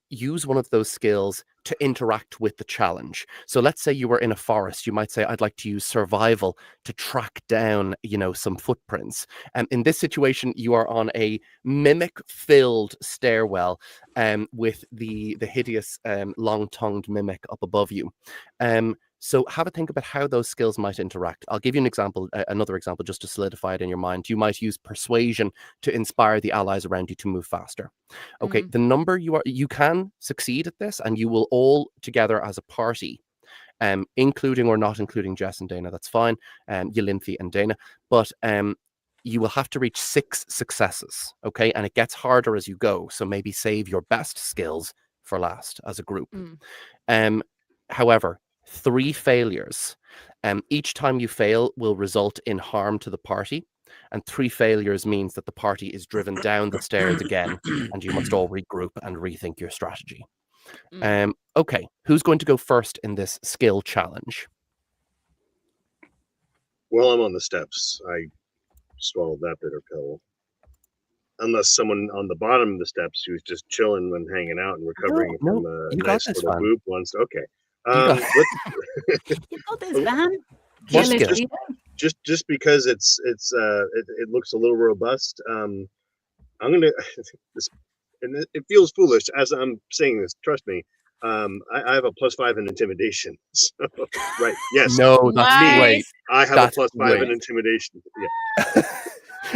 use one of those skills to interact with the challenge. So let's say you were in a forest. You might say, I'd like to use survival to track down, some footprints. And in this situation, you are on a mimic-filled stairwell with the hideous long-tongued mimic up above you. So have a think about how those skills might interact. I'll give you an example, another example, just to solidify it in your mind. You might use persuasion to inspire the allies around you to move faster. Okay, the number you can succeed at this, and you will all together as a party, including or not including Jess and Dana, that's fine, Ylinthi and Dana, but you will have to reach 6 successes, okay? And it gets harder as you go, so maybe save your best skills for last as a group. However, 3 failures, each time you fail will result in harm to the party, and 3 failures means that the party is driven down the stairs again, and you must all regroup and rethink your strategy. Okay, who's going to go first in this skill challenge? Well, I'm on the steps. I swallowed that bitter pill. Unless someone on the bottom of the steps who's just chilling when hanging out and recovering from a you got nice this, little Van. boop once. Okay. got You got this, Van. What Kill it, skill? Peter. just because it looks a little robust. I'm gonna this, and it feels foolish as I'm saying this. Trust me. I have a +5 in intimidation. So, right? Yes. No, that's great. Nice. I have That's a +5 great. in intimidation. Yeah.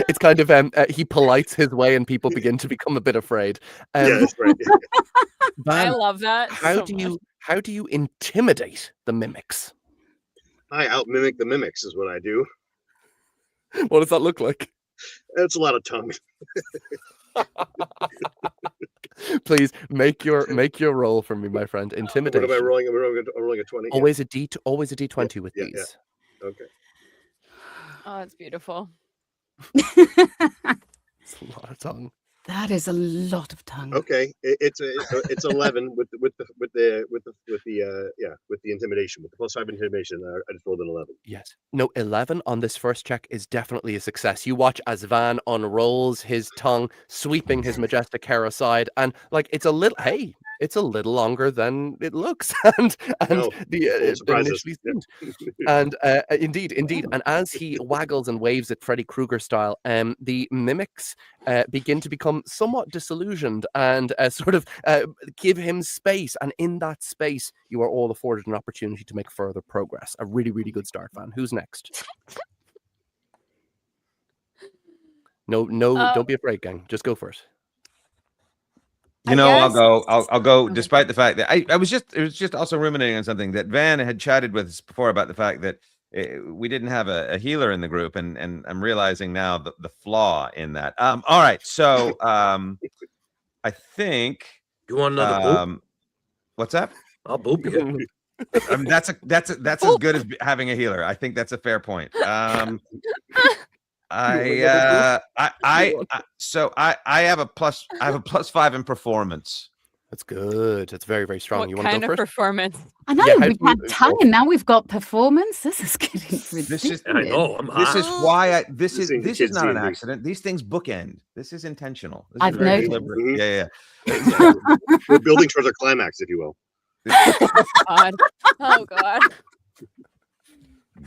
It's kind of he polites his way, and people begin to become a bit afraid. Yeah, that's right. I Van, love that. how do you intimidate the mimics? I out mimic the mimics is what I do. What does that look like? It's a lot of tongue. Please make your roll for me, my friend. What Intimidation. am I rolling? I'm rolling a 20. Yeah. Always a d20 with Yeah, these. Okay. Oh, it's beautiful. It's a lot of tongue. That is a lot of tongue. Okay. It's 11 with the intimidation, with the +5 intimidation. I just rolled an 11. Yes. No, 11 on this first check is definitely a success. You watch as Van unrolls his tongue, sweeping his majestic hair aside, and it's a little longer than it looks, and No, the full surprises. initially Yeah. seemed. And indeed, and as he waggles and waves it Freddy Krueger style, the mimics begin to become somewhat disillusioned and sort of give him space, and in that space, you are all afforded an opportunity to make further progress. A really, really good start, Van. Who's next? No, don't be afraid, gang. Just go for it. You know, I'll guess- go. I'll go. Okay. Despite the fact that it was just also ruminating on something that Van had chatted with us before about the fact that we didn't have a healer in the group, and I'm realizing now the flaw in that. All right, so I think You want another boop? what's that? I'll boop you. I mean, that's as good as having a healer. I think that's a fair point. So I have a +5 in performance. That's good. That's very, very strong. What You want to kind go of first? performance? I know, Yeah, how we've do had you- tongue and now we've got performance. This is getting ridiculous. I know. I'm This hot. is why this is Using the not kids' an D&D. accident. These things bookend. This is intentional. This I've is very noticed. deliberate. Mhm. Yeah. We're building towards a climax, if you will. God. Oh God.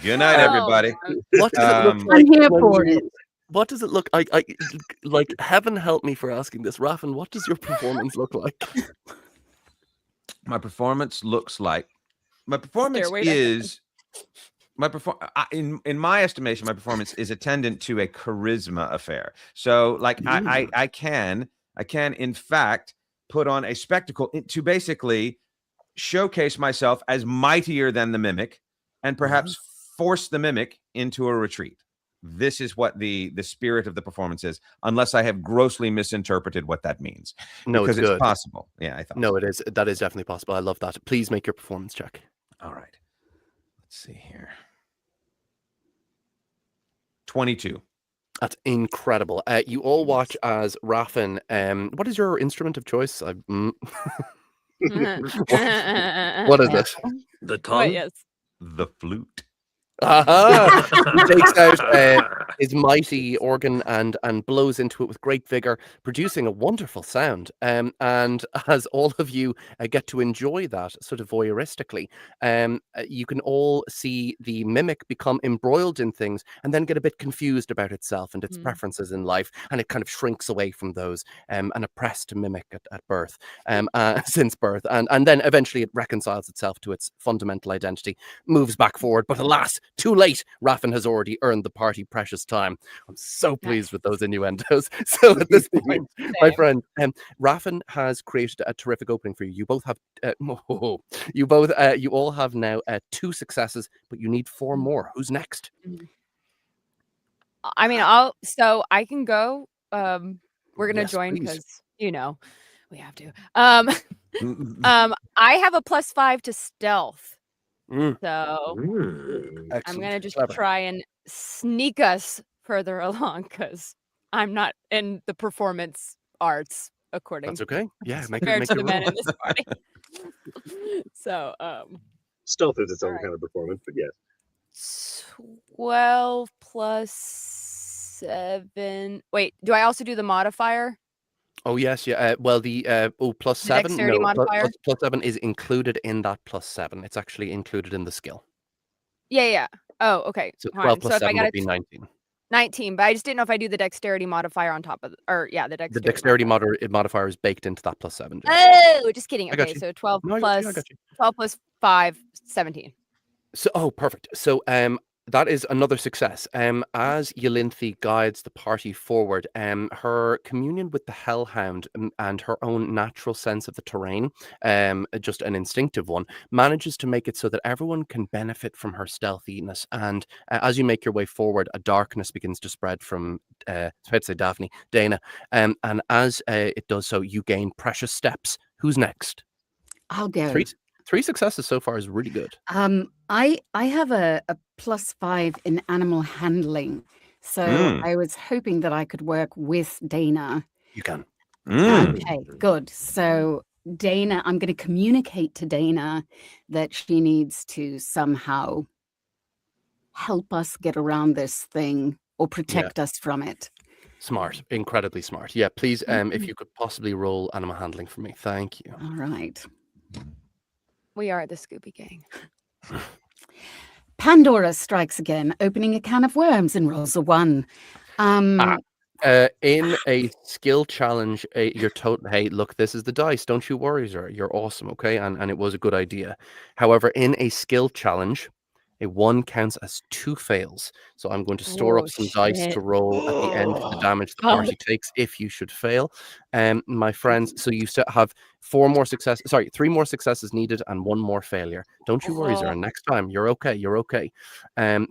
Good night, Oh, everybody. man. What does it look Um, like I'm here when for you- it. What does it look like? Heaven help me for asking this, Raffin. What does your performance look like? My performance looks like my performance Stairway to is my in my estimation, my performance is attendant to a charisma affair. So I can in fact put on a spectacle to basically showcase myself as mightier than the mimic and perhaps force the mimic into a retreat. This is what the spirit of the performance is, unless I have grossly misinterpreted what that means. No, because it's it's good. possible. Yeah, I thought. No, it is. That is definitely possible. I love that. Please make your performance check. All right. Let's see here. 22. That's incredible. You all watch as Raffin. What is your instrument of choice? What is it? The tongue? What, yes. The flute. Aha! He takes out his mighty organ and blows into it with great vigor, producing a wonderful sound. And as all of you get to enjoy that sort of voyeuristically, you can all see the mimic become embroiled in things and then get a bit confused about itself and its Mm. preferences in life, and it kind of shrinks away from those and oppressed to mimic at birth, since birth, and then eventually it reconciles itself to its fundamental identity, moves back forward, but alas, too late. Raffin has already earned the party precious time. I'm so pleased with those innuendos. So at this point, my Same. friend, Raffin has created a terrific opening for you. You both have, you all have now 2 successes, but you need 4 more. Who's next? I mean, so I can go. We're gonna Yes, join please. because we have to. I have a +5 to stealth, Mm, so Mm. I'm excellent. gonna just Clever. try and sneak us further along because I'm not in the performance arts according That's okay. Yeah, make compared it to make the it men roll. in this party. So Stealth is its own Alright. kind of performance, but yes. 12 plus 7. Wait, do I also do the modifier? Oh yes, yeah. Well, the plus The 7. dexterity No, modifier? plus 7 is included in that +7. It's actually included in the skill. Yeah. Oh, okay. So Fine. 12 So plus if I 7 got would a be 19. 19, but I just didn't know if I do the dexterity modifier on top of the The dexterity dexterity modifier. modifier is baked into that +7. Jess. Oh, just kidding. I got Okay, you. so 12 No, I got you. I got you. plus 5, 17. So, perfect. So, that is another success. As Yelinthe guides the party forward, her communion with the Hellhound and her own natural sense of the terrain, just an instinctive one, manages to make it so that everyone can benefit from her stealthiness. And as you make your way forward, a darkness begins to spread from, I was about to say Daphne, Dana. And as it does so, you gain precious steps. Who's next? I'll go. Three successes so far is really good. I have a +5 in animal handling, so Mm. I was hoping that I could work with Dana. You can. Okay, good. So Dana, I'm going to communicate to Dana that she needs to somehow help us get around this thing or protect us from it. Smart, incredibly smart. Yeah, please, if you could possibly roll animal handling for me. Thank you. All right. We are the Scooby Gang. Pandora strikes again, opening a can of worms and rolls a 1. In a skill challenge, you're told, hey, look, this is the dice. Don't you worry, sir. You're awesome, okay? And it was a good idea. However, in a skill challenge, a 1 counts as 2 fails. So I'm going to store up some dice to shit. roll at the end for the damage the God. party takes if you should fail. My friends, so you have 3 more successes needed and 1 more failure. Don't you worry, Zara. Next time, you're okay. You're okay.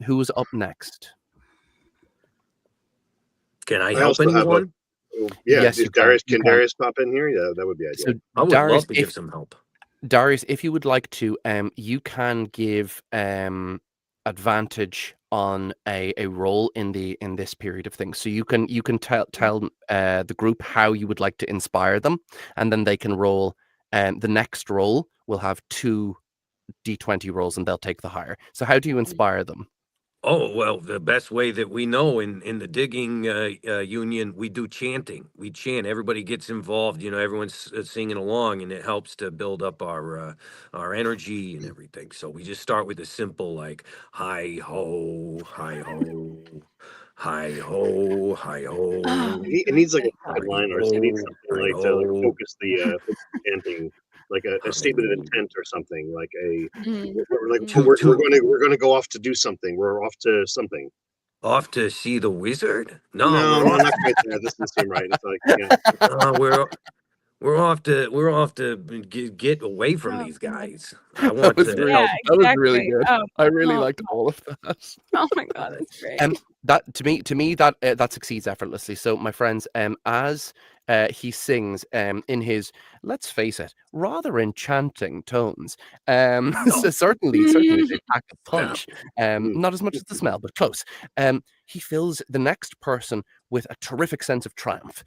Who's up next? Can I I help also have anyone? Yeah, Yes, you can. Darius, You can can. Darius pop in here? Yeah, that would be ideal. So I would Darius, love to give some help. Darius, if you would like to, you can give advantage on a role in this period of things. So you can tell the group how you would like to inspire them, and then they can roll. The next roll will have 2 d20 rolls, and they'll take the higher. So how do you inspire them? Oh, well, the best way that we know in the digging union, we do chanting. We chant. Everybody gets involved. Everyone's singing along, and it helps to build up our energy and everything. So we just start with a simple like hi ho, hi ho, hi ho, hi ho. It needs like a Hi headliners. It needs ho, something hi like to ho. focus the chanting, like a statement of intent or something. Like we're gonna go off to do something. We're off to something. Off to see the wizard? No, No, we're off. not quite there. This doesn't seem right. It's like, yeah. We're off to get away from these guys. I That want was to. really, Yeah, that was really exactly. good. Oh, I really oh, liked all of that. oh my god, that's great. That to me that succeeds effortlessly. So my friends, as he sings in his, let's face it, rather enchanting tones, so certainly they pack a punch. Not as much as the smell, but close. He fills the next person with a terrific sense of triumph.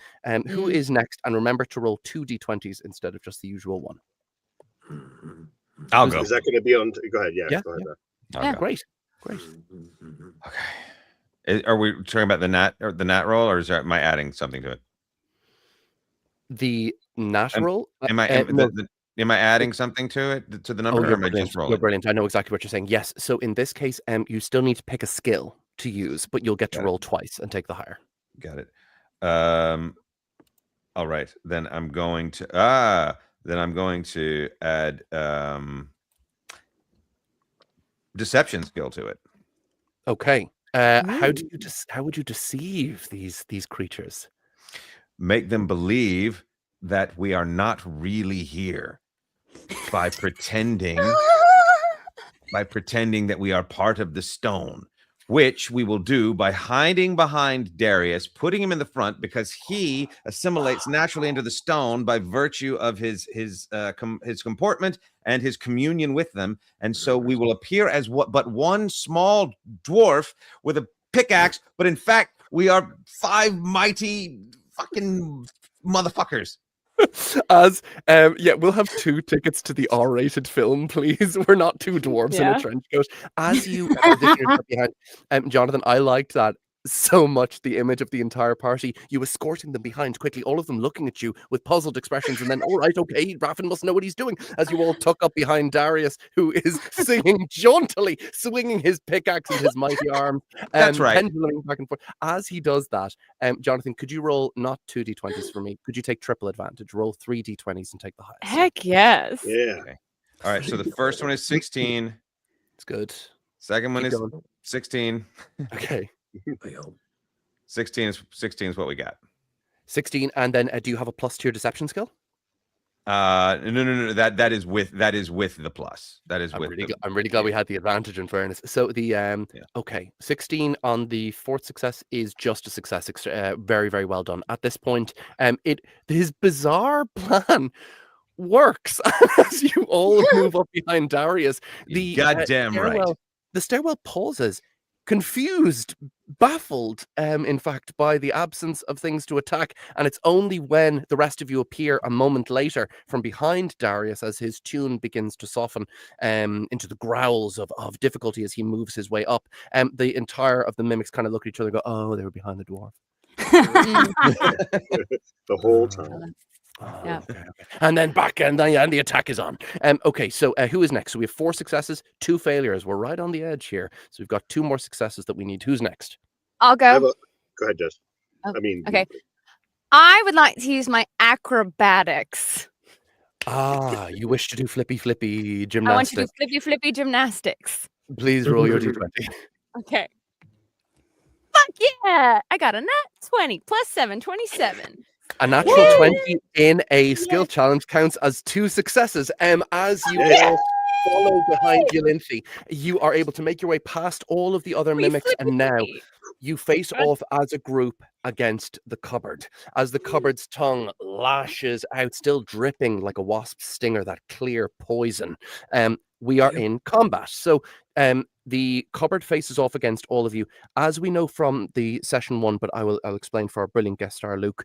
Who is next? And remember to roll 2 d20s instead of just the usual 1. I'll go. Is that going to be on? Go ahead. Yeah. Yeah, Go ahead. I'll Yeah. go. Great. Great. Okay. Are we talking about the nat roll, or am I adding something to it? The nat And roll. Am I No. am I adding something to it to the number, Oh, or you're am I brilliant. just You're rolling? brilliant. I know exactly what you're saying. Yes. So in this case, you still need to pick a skill to use, but you'll get to Got it. roll twice and take the higher. Got it. All right. Then I'm going to add deception skill to it. Okay. How Ooh. would you deceive these creatures? Make them believe that we are not really here by pretending that we are part of the stone, which we will do by hiding behind Darius, putting him in the front because he assimilates naturally into the stone by virtue of his comportment and his communion with them. And so we will appear as but one small dwarf with a pickaxe, but in fact we are 5 mighty fucking motherfuckers. As we'll have 2 tickets to the R-rated film, please. We're not 2 dwarves in a Yeah. trench coat. As you position yourself behind, Jonathan, I liked that so much. The image of the entire party, you escorting them behind quickly, all of them looking at you with puzzled expressions, and then, all right, okay, Raffin must know what he's doing. As you all tuck up behind Darius, who is singing jauntily, swinging his pickaxe in his mighty arm, That's right. penduluming back and forth. As he does that, Jonathan, could you roll not 2 d20s for me? Could you take triple advantage? Roll 3 d20s and take the highest. Heck yes. Yeah. All right. So the first one is 16. It's good. Second one Keep is going. 16. Okay. 16 is what we got. 16, and then do you have a plus to your deception skill? No. That is with the plus. That is I'm with. really glad we had the advantage, in fairness. So the okay, 16 on the 4th success is just a success. Very, very well done. At this point, his bizarre plan works as you all move up behind Darius. The Goddamn right. The stairwell pauses, confused, baffled, in fact, by the absence of things to attack. And it's only when the rest of you appear a moment later from behind Darius, as his tune begins to soften into the growls of difficulty as he moves his way up. The entire of the mimics kind of look at each other and go, oh, they were behind the dwarf. The whole time. Oh, Yeah. okay. And then back, and the attack is on. Okay, so who is next? So we have 4 successes, 2 failures. We're right on the edge here. So we've got 2 more successes that we need. Who's next? I'll go. Go ahead, Jess. Oh, I mean, okay. I would like to use my acrobatics. You wish to do flippy I want gymnastics. to do flippy gymnastics. Please roll your d20. Okay. Fuck yeah! I got a nat 20 plus 7, 27. A natural 20 in a skill challenge counts as 2 successes. As you all follow behind Yolinthi, you are able to make your way past all of the other mimics, and now you face off as a group against the cupboard. As the cupboard's tongue lashes out, still dripping like a wasp's stinger, that clear poison. We are in combat. So the cupboard faces off against all of you. As we know from the session 1, but I'll explain for our brilliant guest star, Luke.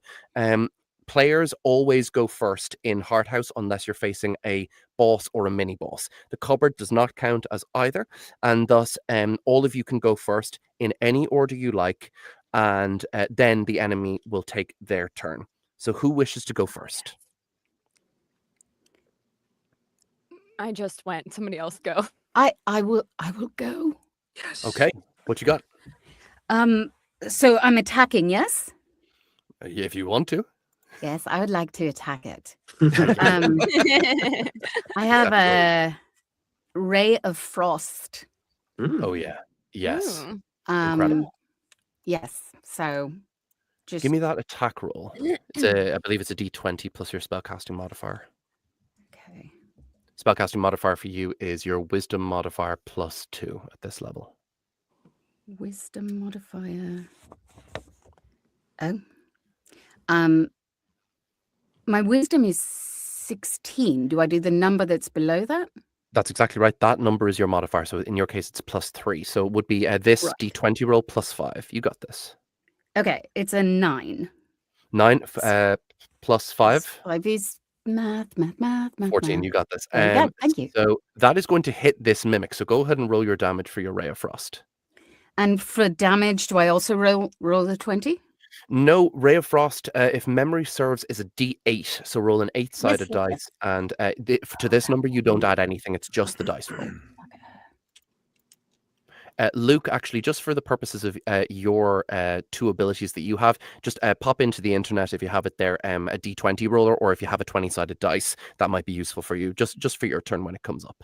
Players always go first in Heart House unless you're facing a boss or a mini boss. The cupboard does not count as either, and thus all of you can go first in any order you like, and then the enemy will take their turn. So who wishes to go first? I just went. Somebody else go. I will go. Yes. Okay, what you got? So I'm attacking, yes? If you want to. Yes, I would like to attack it. I have a ray of frost. Oh yeah. Yes. Ooh. Incredible. Yes. So just Give me that attack roll. I believe it's a d20 plus your spellcasting modifier. okay. Spellcasting modifier for you is your wisdom modifier plus 2 at this level. Wisdom modifier. Oh. My wisdom is 16. Do I do the number that's below that? That's exactly right. That number is your modifier. So in your case, it's plus 3. So it would be this Right. d20 roll plus 5. You got this. Okay, it's a 9. 9 plus 5. 5 is Math. 14, you got this. Very good, thank you. So that is going to hit this mimic. So go ahead and roll your damage for your Ray of Frost. And for damage, do I also roll the 20? No, Ray of Frost, if memory serves, is a D8. So roll an 8-sided yes. dice. And to this number, you don't add anything. It's just the dice roll. Luke, actually, just for the purposes of your 2 abilities that you have, just pop into the internet if you have it there, a D20 roller, or if you have a 20-sided dice, that might be useful for you, just for your turn when it comes up.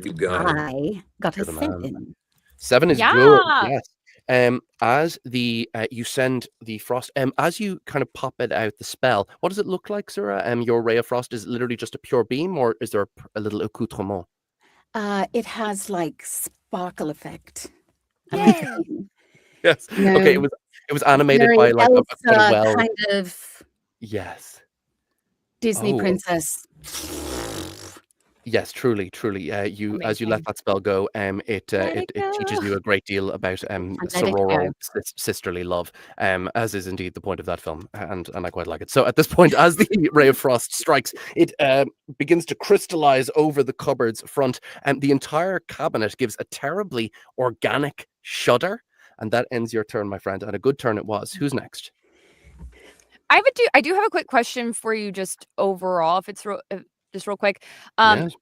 You got it. I got a You're the man. 7. 7 is good. Yeah. Yes. As the you send the frost, as you kind of pop it out the spell, what does it look like, Sura? Your Ray of Frost, is it literally just a pure beam, or is there a little accoutrement? It has like sparkle effect. Yay. Yes. Okay. It was animated Very by like a Elsa well. kind of Yes. Disney Oh. princess. Yes, truly. As you let Amazing. that spell go, it Let it teaches go. you a great deal about let it sororal sisterly love, as is indeed the point of that film, and I quite like it. So at this point, as the Ray of Frost strikes, it begins to crystallize over the cupboard's front, and the entire cabinet gives a terribly organic shudder, and that ends your turn, my friend. And a good turn it was. Who's next? I do have a quick question for you, just overall, if it's just real quick. Yes.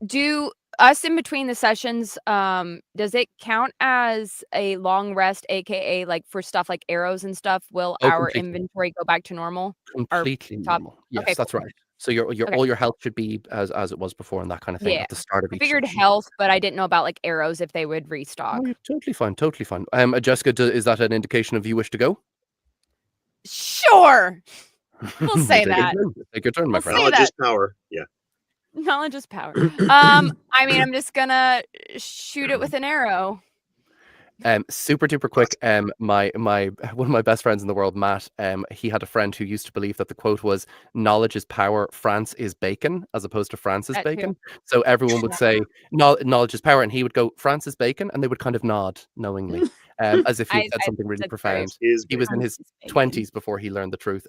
Do us in between the sessions, does it count as a long rest, aka like for stuff like arrows and stuff? Will Oh, our completely. inventory go back to normal? Completely top- normal. Yes, okay, that's cool. right. So your Okay. all your health should be as it was before, and that kind of thing Yeah. at the start of I each figured session. health, but I didn't know about like arrows if they would restock. Oh, you're totally fine. Totally fine. Jessica, is that an indication of you wish to go? Sure. We'll say Take your that. turn. Take your turn, my We'll friend. say Knowledge that. is power. Yeah. Knowledge is power. I mean, I'm just gonna shoot it with an arrow. Super duper quick. My one of my best friends in the world, Matt. He had a friend who used to believe that the quote was "Knowledge is power. France is bacon," as opposed to Francis That too. Bacon. So everyone would say "Knowledge is power," and he would go "Francis Bacon," and they would kind of nod knowingly, as if he said something really that's profound. great. Is He was in his 20s before he learned the truth.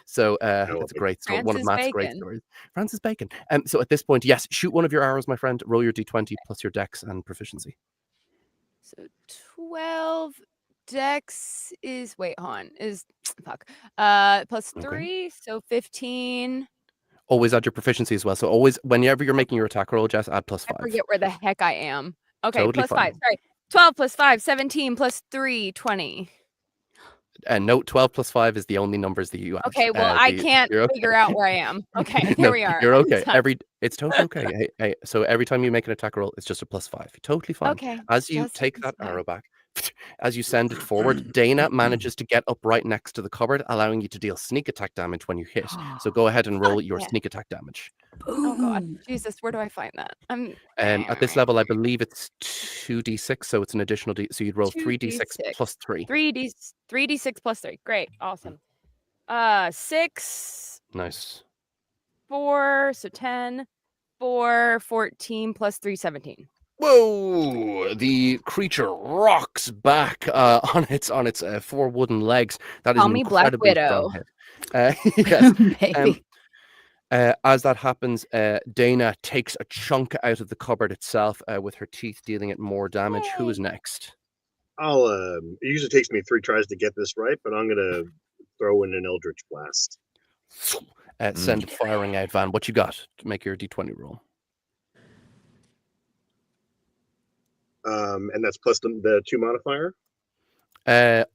So it's a great story. One of Francis Matt's great Bacon. stories. Francis Bacon. So at this point, yes, shoot one of your arrows, my friend. Roll your d20 plus your dex and proficiency. So 12 dex is fuck. Plus Okay. 3, so 15. Always add your proficiency as well. So always, whenever you're making your attack roll, Jess, add plus I 5. forget where the heck I am. Okay, Totally plus fine. 5. Sorry. 12 plus 5, 17 plus 3, 20. And no, 12 plus 5 is the only numbers that you add. Okay, well, I can't you're okay. figure out where I am. Okay, here No, we are. You're okay. Done. It's totally okay. Hey, so every time you make an attack roll, it's just a plus 5. You're totally fine. Okay. As you just take plus that 5. arrow back, as you send it forward, Dana manages to get up right next to the cupboard, allowing you to deal sneak attack damage when you hit. So go ahead and roll your yeah. sneak attack damage. Oh god, Boom. Jesus, where do I find that? At this level, I believe it's 2d6, so it's an additional d. So you'd roll 3d6 2d6. plus 3. 3d6 plus 3. Great, awesome. 6, Nice. 4, so 10, 4, 14 plus 3, 17. Whoa! The creature rocks back on its 4 wooden legs. That is Call an me Black incredibly Widow. strong hit. Yes. Baby. As that happens, Dana takes a chunk out of the cupboard itself with her teeth, dealing it more damage. Who is next? It usually takes me 3 tries to get this right, but I'm gonna throw in an Eldritch Blast. Send firing out, Van. What you got to make your d20 roll? And that's plus the 2 modifier.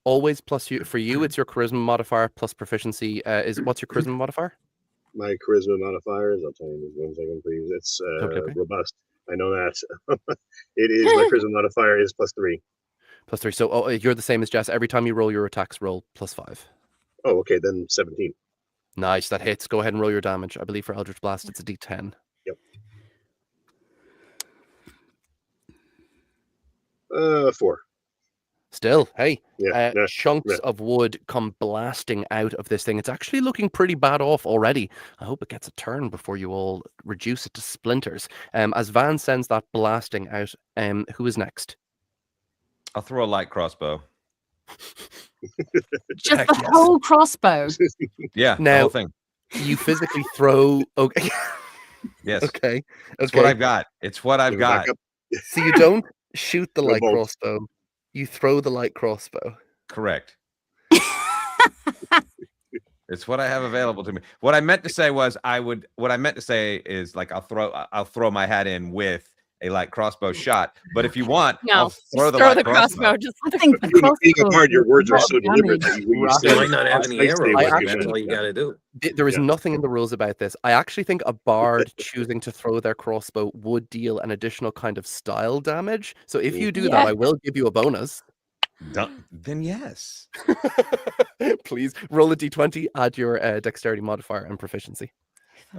Always plus you. For you, it's your charisma modifier plus proficiency. What's your charisma modifier? My charisma modifier is, I'll tell you in 1 second, please. It's Okay. robust. I know that. It is my charisma modifier is plus 3. Plus 3. So you're the same as Jess. Every time you roll your attacks, roll plus 5. Oh, okay, then 17. Nice, that hits. Go ahead and roll your damage. I believe for Eldritch Blast, it's a d10. Yep. 4. Still, hey, Yeah, chunks yeah. of wood come blasting out of this thing. It's actually looking pretty bad off already. I hope it gets a turn before you all reduce it to splinters. As Van sends that blasting out, who is next? I'll throw a light crossbow. Just Heck the yes. whole crossbow. Yeah, the Now- whole thing. You physically throw. Okay. Yes. Okay. It's what Okay. I've got. It's what I've Give it back got. up. So you don't shoot the No light bolts. crossbow. You throw the light crossbow. Correct. It's what I have available to me. What I meant to say was what I meant to say is like I'll throw my hat in with a light crossbow shot. But if you want, No, I'll just throw the throw light the crossbow. crossbow. Just I think the Being crossbow apart, your would words are not so deliberate damage. that what you Rough. You said might not have is any nicely arrows. what I you That's meant. all you got to do. There is Yeah. nothing in the rules about this. I actually think a bard choosing to throw their crossbow would deal an additional kind of style damage. So if you do that, Yeah. I will give you a bonus. Then yes. Please roll a d20, add your dexterity modifier and proficiency.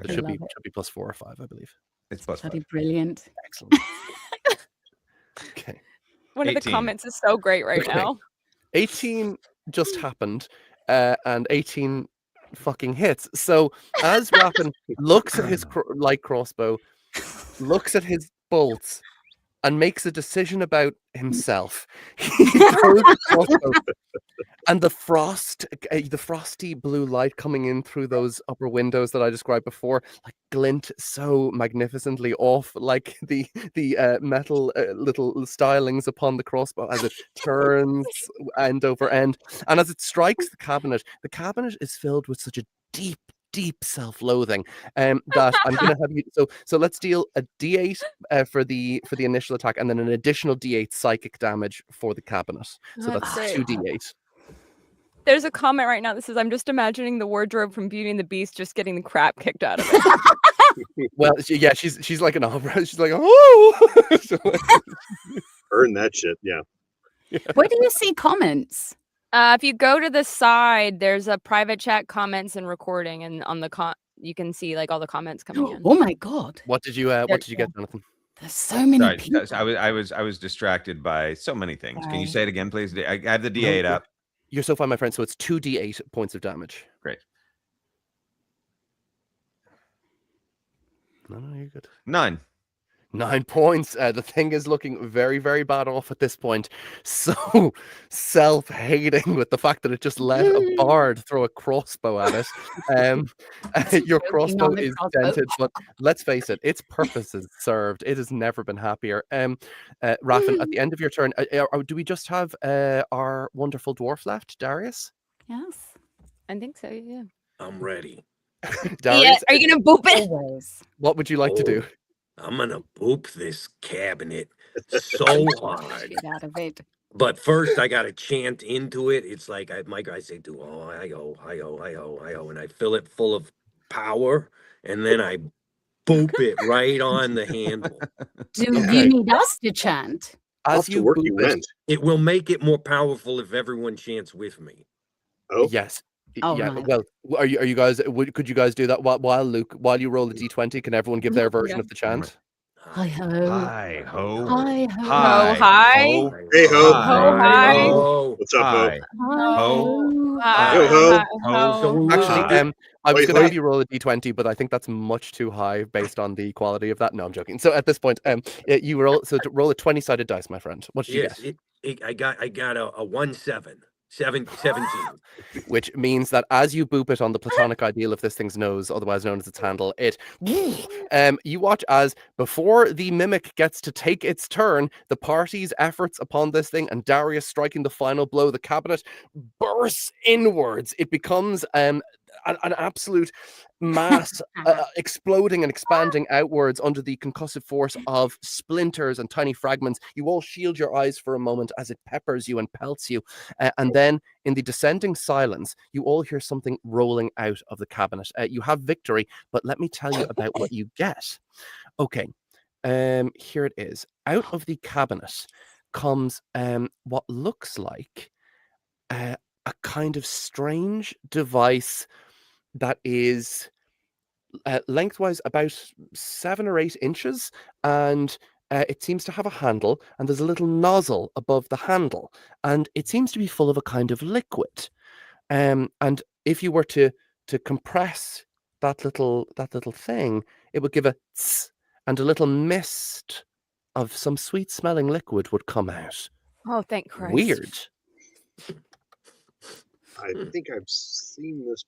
It I should love be it. should be +4 or 5, I believe. It's plus Bloody 5. brilliant. Excellent. Okay. one of the 18. comments is so great right Okay. now. 18 just happened, and 18 fucking hits. So as Rappin looks at his light crossbow, looks at his bolts, and makes a decision about himself, he throws the crossbow, and the frosty blue light coming in through those upper windows that I described before, like glint so magnificently off, like the metal little stylings upon the crossbow as it turns end over end, and as it strikes the cabinet is filled with such a deep self-loathing that I'm gonna have you. So let's deal a D8 for the initial attack, and then an additional D8 psychic damage for the cabinet. So That's that's great. 2d8. There's a comment right now that says, "I'm just imagining the wardrobe from Beauty and the Beast just getting the crap kicked out of it." Well, she's like an opera. She's like, oh. So, Earn that shit. Yeah. Where do you see comments? If you go to the side, there's a private chat, comments, and recording, and on the you can see like all the comments coming in. Oh my god, what did you get, Jonathan? there's so many Sorry, people. I was distracted by so many things. Can you Sorry. say it again, please? I have the No, D8 up. You're so fine, my friend. So it's 2d8 points of damage. Great. No, you're good. 9. 9 points. The thing is looking very, very bad off at this point. So self-hating with the fact that it just let a bard throw a crossbow at it. Your Joking crossbow on the is crossbow. dented, but let's face it, its purpose is served. It has never been happier. Raffin, at the end of your turn, do we just have our wonderful dwarf left, Darius? Yes, I think so. Yeah. I'm ready. Darius, Are you gonna boop it? always. what would you like to do? I'm gonna boop this cabinet so hard. Shit out of it. But first, I gotta chant into it. It's like my guys say, "Do oh, I oh," and I fill it full of power, and then I boop it right on the handle. Do Okay. you need us to chant? As Off to you work boop you it, went. It will make it more powerful if everyone chants with me. Oh, yes. Oh, Yeah. right. Well, are you guys? Could you guys do that while you roll the d20? Can everyone give their version Yeah. of the chant? Hi ho. Hi ho. Hi ho. Hi. hi. Ho. Hey, ho. Hi. Ho. what's up, ho? Hi. Hi Ho. Hi. Yo, ho. Hi. So we Actually, really I was Wait, going to have wait. you roll a d20, but I think that's much too high based on the quality of that. No, I'm joking. So at this point, you roll to roll a 20-sided dice, my friend. What did you yes, get? I got a 1-7. 17. Which means that as you boop it on the platonic ideal of this thing's nose, otherwise known as its handle, you watch as before the mimic gets to take its turn, the party's efforts upon this thing and Darius striking the final blow, the cabinet bursts inwards. It becomes an absolute mass exploding and expanding outwards under the concussive force of splinters and tiny fragments. You all shield your eyes for a moment as it peppers you and pelts you, and then in the descending silence you all hear something rolling out of the cabinet. You have victory, but let me tell you about what you get. Okay, here it is. Out of the cabinet comes what looks like a kind of strange device that is lengthwise about 7 or 8 inches, and it seems to have a handle, and there's a little nozzle above the handle, and it seems to be full of a kind of liquid. And if you were to compress that little thing, it would give a tss, and a little mist of some sweet smelling liquid would come out. Oh, thank Christ. Weird. I think I've seen this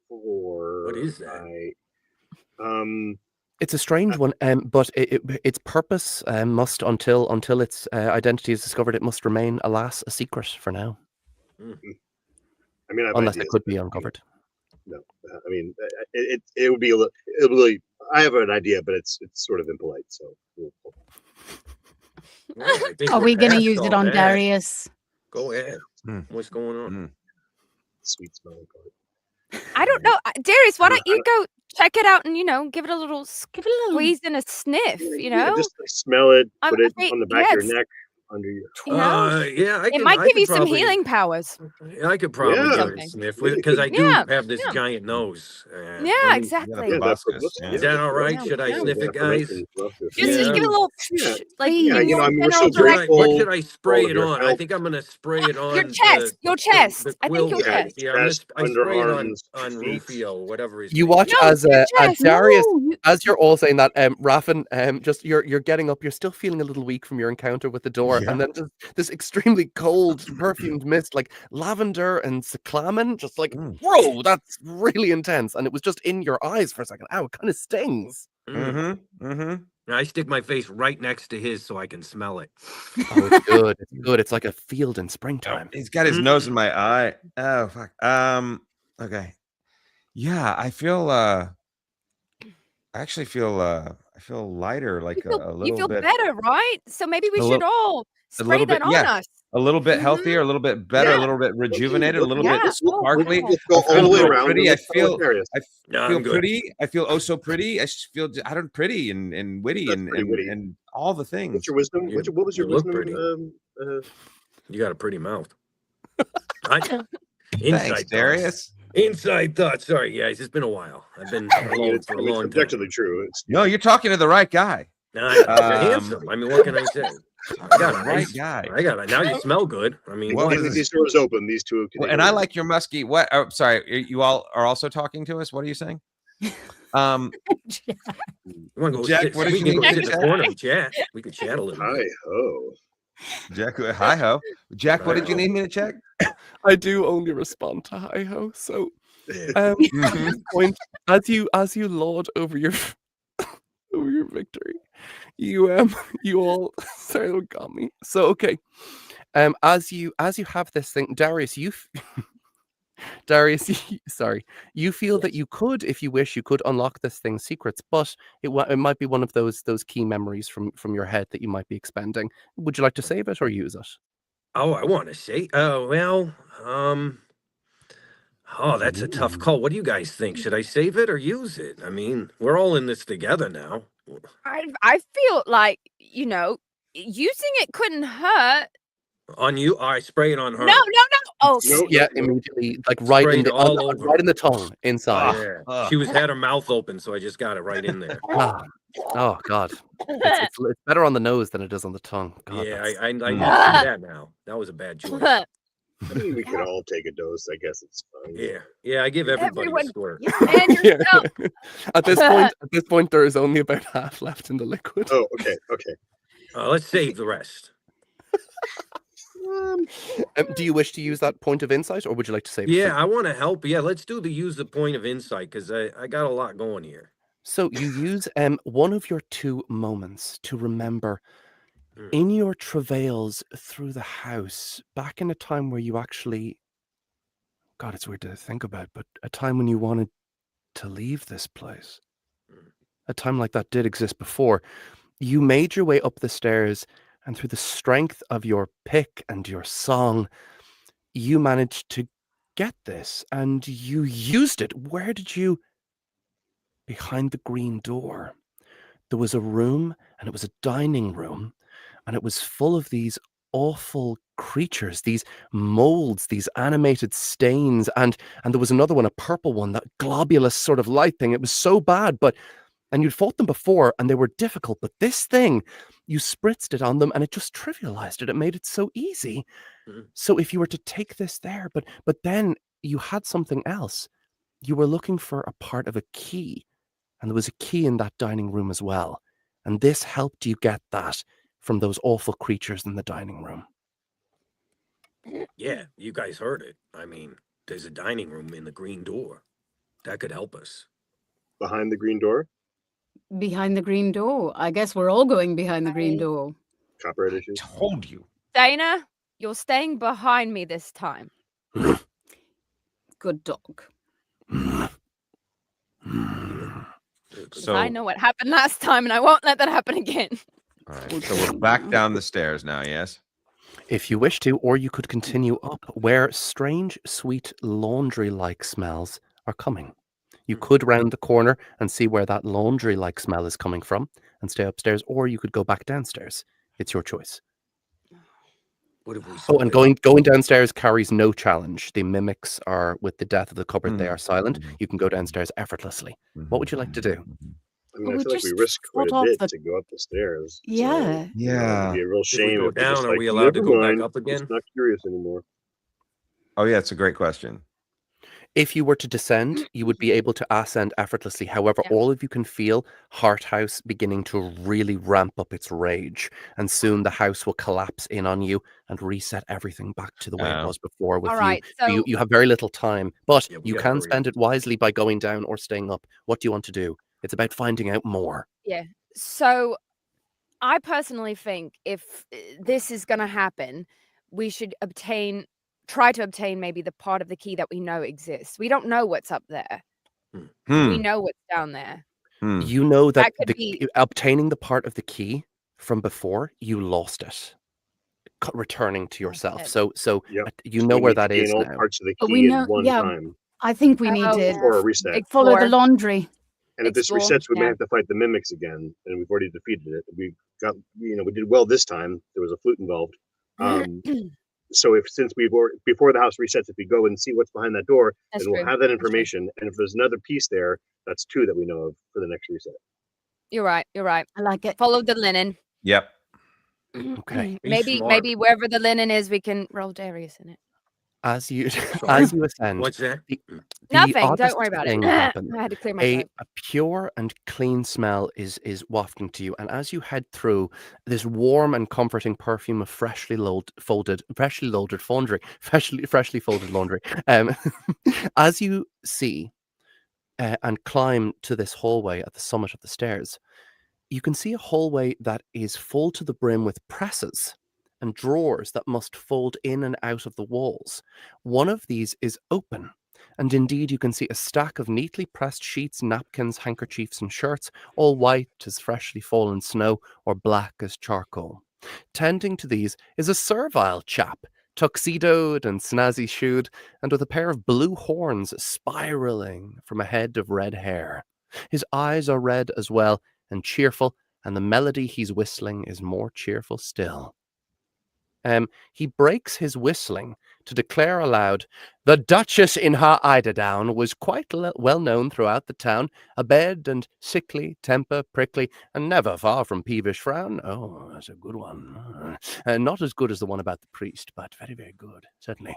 4. What is that? It's a strange one, but its purpose must, until its identity is discovered, it must remain, alas, a secret for now. I mean, I have Unless it ideas, could but, be you know, uncovered. no, I mean, it would be a little. It really. I have an idea, but it's sort of impolite. So. Well, I think Are we're we going to past use it all on that. Darius? Go ahead. Mm. What's going on? Mm. Sweet smelling part. I don't know. Darius, why I don't you go check it out and, give it a little Give it a little. squeeze and a sniff, Yeah, just like, smell it. I Put it think- on the back of yes. your neck, under your. Yeah, I It could, might I give could you some probably- healing powers. I could probably Yeah. give it a Something. sniff Maybe because I it do Yeah, have this yeah. giant nose. Yeah, let me- exactly. Yeah, that's proboscis, what- yeah. Is that all right? Yeah. Should I Yeah. sniff it, guys? Just Yeah. give it a little, Yeah. like, Yeah, in you know, I your mean, we're so general What should I- direction. what grateful should I spray for it your on? I help. think I'm gonna spray it on Your chest, your chest. The I think quill your guy. chest. Yeah, I'm gonna Chest, I spray it underarms, on feet. Rufio, whatever his You name watch is. No, as your chest. Darius, No, as you're all saying that, Raffin, just you're getting up. You're still feeling a little weak from your encounter with the door, Yeah. and then just this extremely cold, perfumed mist, like lavender and cyclamen, just like, Mm. whoa, that's really intense. And it was just in your eyes for a second. Ow, it kind of stings. Mm-hmm. Mm-hmm. I stick my face right next to his so I can smell it. Oh, it's good. It's good. It's like a field in springtime. He's got his nose in my eye. Oh fuck. Okay. Yeah, I feel I actually feel I feel lighter, like a You little feel bit better, right? So maybe we A should little- all spray little that bit- on yeah. us. a little bit Mhm. healthier, a little bit better, Yeah. a little bit rejuvenated, a little Yeah. bit sparkly. wow. Let's go I all feel the way real around. pretty. and I let's start with feel Darius. No, feel I'm good. pretty. I feel oh so pretty. I just feel I don't pretty and witty That's and pretty witty. and all the things. What's your wisdom? You- What was your you look wisdom? pretty. You got a pretty mouth. Inside Thanks, thoughts. Darius. Inside thoughts. Sorry, guys. It's been a while. I've been alone It's, for a I mean, it's long time. objectively true. It's, No, you're talking to the right guy. Nah, you're Um, handsome. I mean, what can I say? I got The it. right guy. I got it. Now you smell good. I mean, Well, what this is these doors open. These two. Well, and I like your musky. What? Oh, sorry, you all are also talking to us. What are you saying? You want to go Jack, sit, what did we you can go think, sit in the Jack? corner and chat. We could chat a little Hi bit. ho. Jack, hi ho. Jack, what did you need me to check? I do only respond to hi ho. So Yeah. at Mhm. this point, as you laud over your over your victory, you all sorry, that got me. So okay, as you have this thing, Darius, Darius, sorry, you feel that you could, if you wish, you could unlock this thing's secrets, but it might be one of those key memories from your head that you might be expending. Would you like to save it or use it? Oh, I want to say. Oh well. Oh, that's a tough call. What do you guys think? Should I save it or use it? I mean, we're all in this together now. I feel like, using it couldn't hurt. On you, I spray it on her. No. Oh, Nope. Yeah, immediately, like right in Sprayed the all over. right in the tongue inside. Yeah. She had her mouth open, so I just got it right in there. Ah, oh God, it's better on the nose than it is on the tongue. God, Yeah, that's- I need to see that now. That was a bad choice. I mean, we could all take a dose. I guess it's fine. Yeah, I give everybody Everyone- a squirt. and Yeah. yourself. At this point, there is only about half left in the liquid. Oh, okay. Let's save the rest. Do you wish to use that point of insight, or would you like to save it? for- Yeah, I want to help. Yeah, let's use the point of insight because I got a lot going here. So you use one of your 2 moments to remember Mm. in your travails through the house, back in a time where you actually, God, it's weird to think about, but a time when you wanted to leave this place. Mm. A time like that did exist before. You made your way up the stairs, and through the strength of your pick and your song, you managed to get this, and you used it. Where did you? Behind the green door, there was a room, and it was a dining room, and it was full of these awful creatures, these molds, these animated stains, and there was another one, a purple one, that globulous sort of light thing. It was so bad, and you'd fought them before, and they were difficult, but this thing, you spritzed it on them, and it just trivialized it. It made it so easy. Mhm. So if you were to take this there, but then you had something else. You were looking for a part of a key, and there was a key in that dining room as well. And this helped you get that from those awful creatures in the dining room. Yeah, you guys heard it. I mean, there's a dining room in the green door. that could help us. Behind the green door, Behind the green door. I guess we're all going behind the green Okay. door. copyright issues. Told you. Dana, you're staying behind me this time. Good dog. So I know what happened last time, and I won't let that happen again. All right. So we're back down the stairs now. Yes. If you wish to, or you could continue up where strange, sweet, laundry-like smells are coming. You could round the corner and see where that laundry-like smell is coming from and stay upstairs, or you could go back downstairs. It's your choice. What if we Oh, and split going downstairs carries no challenge. The mimics are, with the death of the cupboard, they Mhm. are silent. Mhm. You can go downstairs effortlessly. What would you like to do? I mean, I We feel like we just risk quite fought a off bit the- to go up the stairs. So, Yeah. you know, it'd be a real we shame go if we're just down, are like, we allowed to "Never go back mind, up I'm just again?" not curious anymore. Oh yeah, it's a great question. If you were to descend, you would be able to ascend effortlessly. However, Yeah. all of you can feel Hearthouse beginning to really ramp up its rage, and soon the house will collapse in on you and reset everything back to the way it Oh. was before with All you. right. You. So You have very little time, but Yeah, we you gotta can hurry spend up. it wisely by going down or staying up. What do you want to do? It's about finding out more. So I personally think if this is going to happen, we should try to obtain maybe the part of the key that we know exists. We don't know what's up there. We Hmm. know what's down there. Hmm. You know that That could be- obtaining the part of the key from before, you lost it, returning to yourself. it. So Yep. you So know we where need to that gain is all now. parts of the But we key know- at one yeah. time I think we need Oh, to yeah. for a reset. follow the Explore. laundry. And if this Explore, resets, we may yeah. have to fight the mimics again, and we've already defeated it. We got, we did well this time. There was a flute involved. So since before the house resets, if we go and see what's behind that door, That's then we'll true. have that That's true. information. And if there's another piece there, that's 2 that we know of for the next reset. You're right. You're right. I like it. Follow the linen. Yep. Okay. Maybe smart. wherever the linen is, we can roll Darius in it. As you Sorry. as you ascend, What's that? the Nothing. Don't oddest worry about it. thing I happens. had to clear my A, throat. a pure and clean smell is wafting to you, and as you head through, this warm and comforting perfume of freshly loaded laundry, freshly folded laundry. As you see and climb to this hallway at the summit of the stairs, you can see a hallway that is full to the brim with presses and drawers that must fold in and out of the walls. One of these is open, and indeed you can see a stack of neatly pressed sheets, napkins, handkerchiefs, and shirts, all white as freshly fallen snow or black as charcoal. Tending to these is a servile chap, tuxedoed and snazzy shoed, and with a pair of blue horns spiraling from a head of red hair. His eyes are red as well, and cheerful, and the melody he's whistling is more cheerful still. He breaks his whistling to declare aloud, "The Duchess in her eiderdown was quite well known throughout the town, abed and sickly, temper prickly, and never far from peevish frown." Oh, that's a good one. Not as good as the one about the priest, but very, very good. Certainly.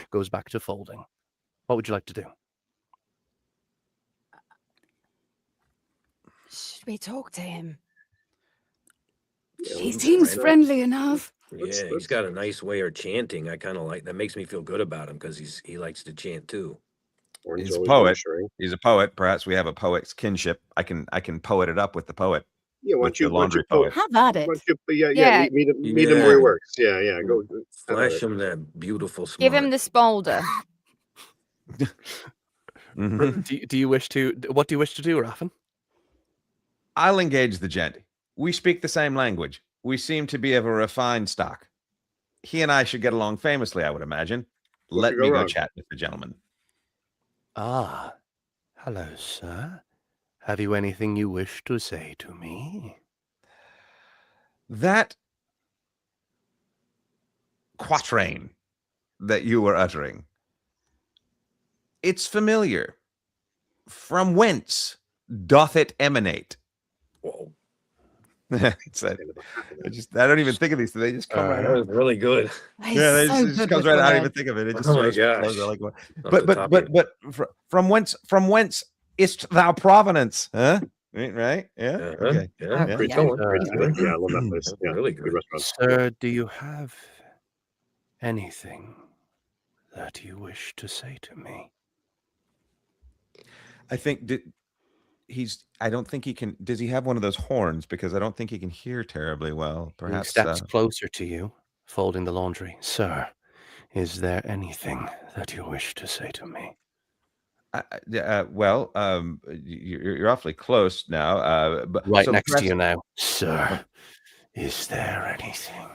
Goes back to folding. What would you like to do? Should we talk to him? Yeah, He let's seems find out. friendly enough. Yeah, he's got a nice way of chanting. I kind of like that. Makes me feel good about him because he likes to chant too. Orange He's a always poet. reassuring. He's a poet. Perhaps we have a poet's kinship. I can poet it up with the poet. Yeah, why With don't you the laundry go- poet. Have at why it. don't you- but yeah, Yeah. meet him where he Yeah. works. Yeah, go. Flash him that beautiful smile. Give him the smolder. Mhm. Do you wish to? What do you wish to do, Raffin? I'll engage the gent. We speak the same language. We seem to be of a refined stock. He and I should get along famously, I would imagine. What Let could me go go wrong? chat with the gentleman. Ah, hello, sir. Have you anything you wish to say to me? That quatrain that you were uttering, it's familiar. From whence doth it emanate? Whoa, It's that- I don't even think of these. They just come right that out. was really good. He's Yeah, it so just good comes with right out. I don't words. even think of it. It just Oh sort my of flows gosh. out like one. Off But the top of your- from whence is't thou provenance? Huh? Right? Yeah. Uh-huh. Okay. Yeah, Yeah. keep Yeah. going. Great Keep today. going. Yeah, I love that place. That's Yeah, really good good. restaurant. Sir, do you have anything that you wish to say to me? I think I don't think he can. Does he have one of those horns? Because I don't think he can hear terribly well. He Perhaps. steps closer to you, folding the laundry. Sir, is there anything that you wish to say to me? Well, you're awfully close now. But Right so next to perhaps- you now. Sir, is there anything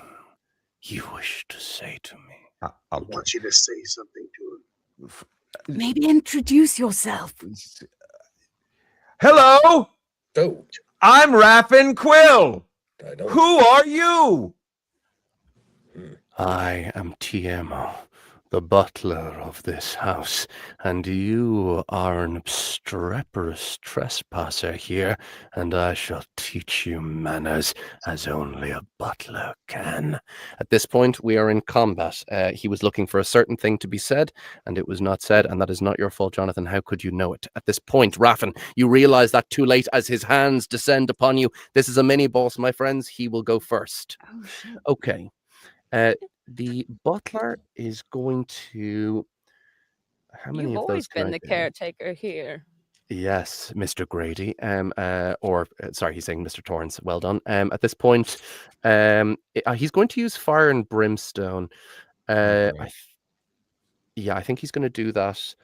you wish to say to me? I I'll want you to say something to him. Maybe introduce yourself. Hello, So, I'm Raffin Quill. I don't. Who are you? I am Tiemo, the butler of this house, and you are an obstreperous trespasser here, and I shall teach you manners as only a butler can. At this point, we are in combat. He was looking for a certain thing to be said, and it was not said, and that is not your fault, Jonathan. How could you know it? At this point, Raffin, you realize that too late as his hands descend upon you. This is a mini-boss, my friends. He will go first. Oh, shit. Okay. The butler is going to. How many You've of always those can been I the do? caretaker here. Yes, Mr. Grady. Sorry, he's saying Mr. Torrance. Well done. At this point, he's going to use fire and brimstone. Right. I think he's going to do that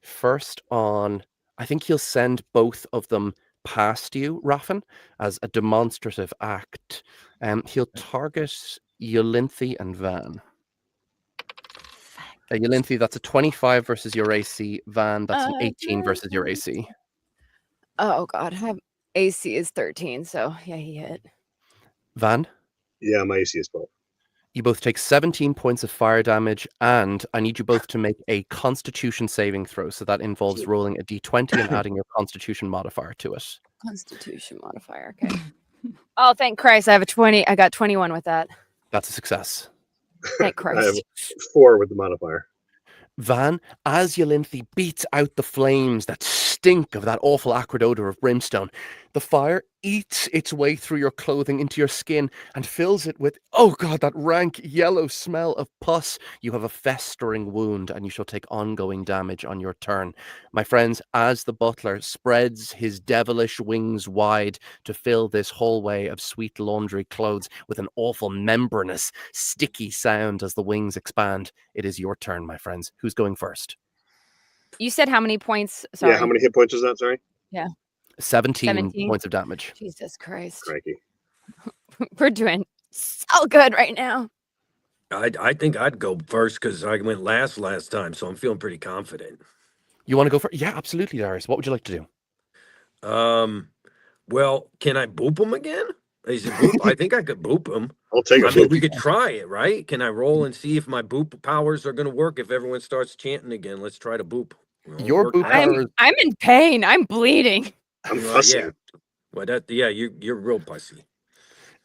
first on. I think he'll send both of them past you, Raffin, as a demonstrative act. He'll target Yolinthi and Van. Yolinthi, that's a 25 versus your AC. Van, that's an 18 versus your AC. Oh god, AC is 13, so yeah, he hit. Van, Yeah, my AC is 12. you both take 17 points of fire damage, and I need you both to make a Constitution saving throw. So that involves rolling a d20 and adding your Constitution modifier to it. Constitution modifier. Okay. Oh, thank Christ! I have a 20. I got 21 with that. That's a success. Thank I have Christ. 4 with the modifier. Van, as Yolinthi beats out the flames that stink of that awful acrid odor of brimstone, the fire eats its way through your clothing into your skin and fills it with, oh god, that rank yellow smell of pus. You have a festering wound and you shall take ongoing damage on your turn. My friends, as the butler spreads his devilish wings wide to fill this hallway of sweet laundry clothes with an awful membranous, sticky sound as the wings expand, it is your turn, my friends. Who's going first? You said how many points? Sorry. Yeah, how many hit points was that? Sorry. 17 17? points of damage. Jesus Christ. Crikey. We're doing so good right now. I think I'd go first because I went last time, so I'm feeling pretty confident. You want to go first? Yeah, absolutely, Darius. What would you like to do? Well, can I boop him again? Is it boop? I think I could boop him. I'll take I it. mean, we could try it, right? Can I roll and see if my boop powers are going to work? If everyone starts chanting again, let's try to boop. Your boop powers. I'm in pain. I'm bleeding. I'm fussing. Yeah. Well, you're real pussy.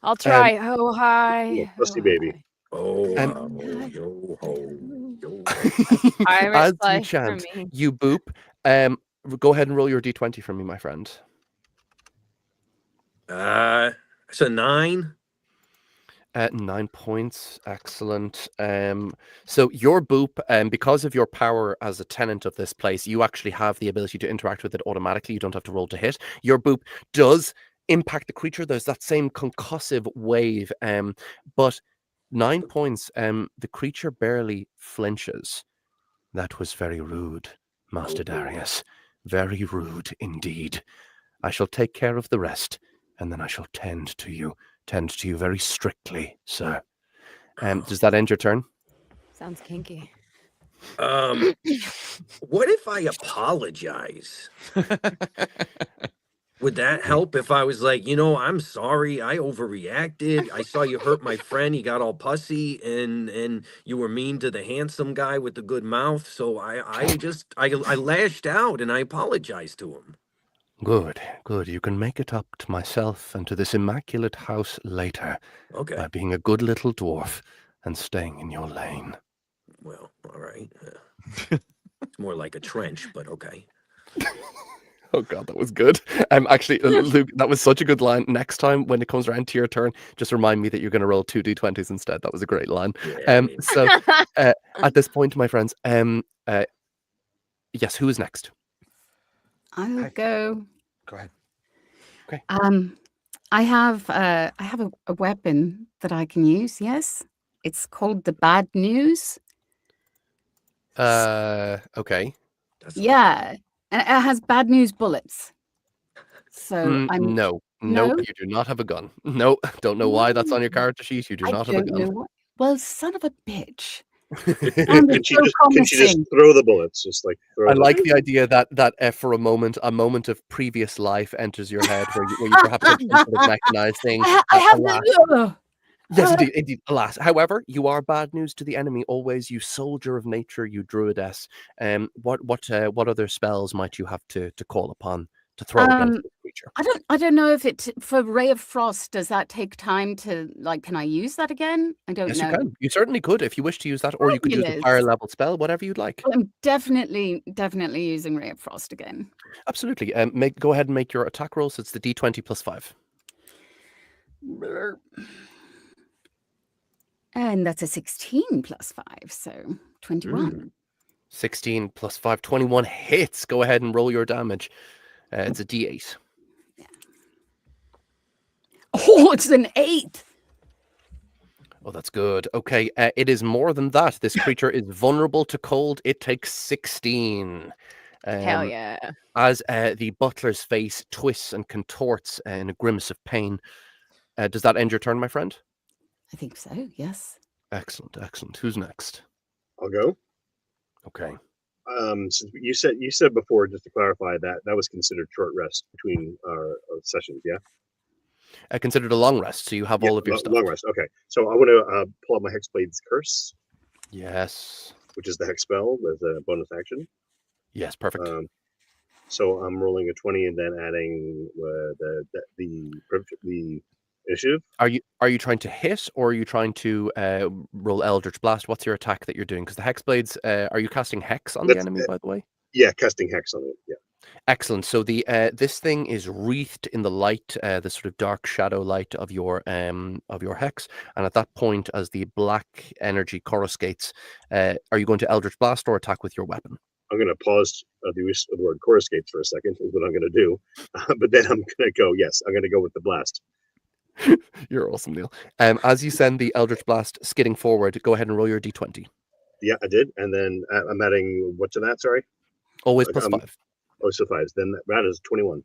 I'll try. Oh hi. Yeah, pussy Oh, baby. hi. Oh, And- yo ho, yo. Irish As you life for chant, me. you boop. Go ahead and roll your d20 for me, my friend. It's a 9. 9 points. Excellent. So your boop, because of your power as a tenant of this place, you actually have the ability to interact with it automatically. You don't have to roll to hit. Your boop does impact the creature. There's that same concussive wave. But 9 points, the creature barely flinches. That was very rude, Master Darius. Very rude indeed. I shall take care of the rest, and then I shall tend to you very strictly, sir. Does that end your turn? Sounds kinky. What if I apologize? Would that help if I was like, I'm sorry, I overreacted. I saw you hurt my friend. He got all pussy, and you were mean to the handsome guy with the good mouth. So I lashed out and I apologized to him. Good. You can make it up to myself and to this immaculate house later Okay. by being a good little dwarf and staying in your lane. Well, all right. It's more like a trench, but okay. Oh god, that was good. Actually, Luke, that was such a good line. Next time when it comes around to your turn, just remind me that you're going to roll 2 d20s instead. That was a great line. Yeah, So at this point, my friends, yes, who is next? I'll Hi. go. Go ahead. I have a weapon that I can use. Yes, it's called the bad news. Okay. That's Yeah, and it has bad news bullets. So I'm No. no, Nope, you do not have a gun. No, don't know why that's on your no, character sheet. You do I not have a don't know gun. what. Well, son of a bitch. Can Sounded she so just promising. throw the bullets? Just like throw I them. like the idea that for a moment of previous life enters your head where you perhaps had some sort of mechanized thing. I have Alas. the. Yes, indeed. Alas. However, you are bad news to the enemy always, you soldier of nature, you druidess. What other spells might you have to call upon to throw against this creature? I don't know if it for Ray of Frost, does that take time to like, can I use that again? I don't Yes, you know. can. You certainly could if you wish to use that, or you could use a higher Fabulous. level spell, whatever you'd like. Well, I'm definitely using Ray of Frost again. Absolutely. Go ahead and make your attack rolls. It's the D20 plus 5. And that's a 16 plus 5, so 21. 16 plus 5, 21 hits. Go ahead and roll your damage. It's a D8. Oh, it's an 8. Oh, that's good. Okay, it is more than that. This creature is vulnerable to cold. It takes 16. Hell yeah. As the butler's face twists and contorts in a grimace of pain. Does that end your turn, my friend? I think so, yes. Excellent, excellent. Who's next? I'll go. Okay. Since you said before, just to clarify, that was considered short rest between our sessions, yeah. Considered a long rest, so you have all of your stuff. Long rest. Okay, so I want to pull out my Hexblade's Curse, Yes. which is the hex spell with a bonus action. Yes, perfect. So I'm rolling a 20 and then adding the initiative. Are you trying to hit, or are you trying to roll Eldritch Blast? What's your attack that you're doing? Because the Hexblades, are you casting Hex on the enemy, by the way? Yeah, casting hex on it. Yeah. Excellent. So the this thing is wreathed in the light, the sort of dark shadow light of your hex, and at that point, as the black energy coruscates, are you going to Eldritch Blast or attack with your weapon? I'm going to pause the use of the word coruscates for a second. Is what I'm going to do, but then I'm going to go. Yes, I'm going to go with the blast. You're awesome, Neil. As you send the Eldritch Blast skidding forward, go ahead and roll your D20. Yeah, I did, and then I'm adding what to that? Sorry. Always plus 5. Oh, so 5. Then that is 21.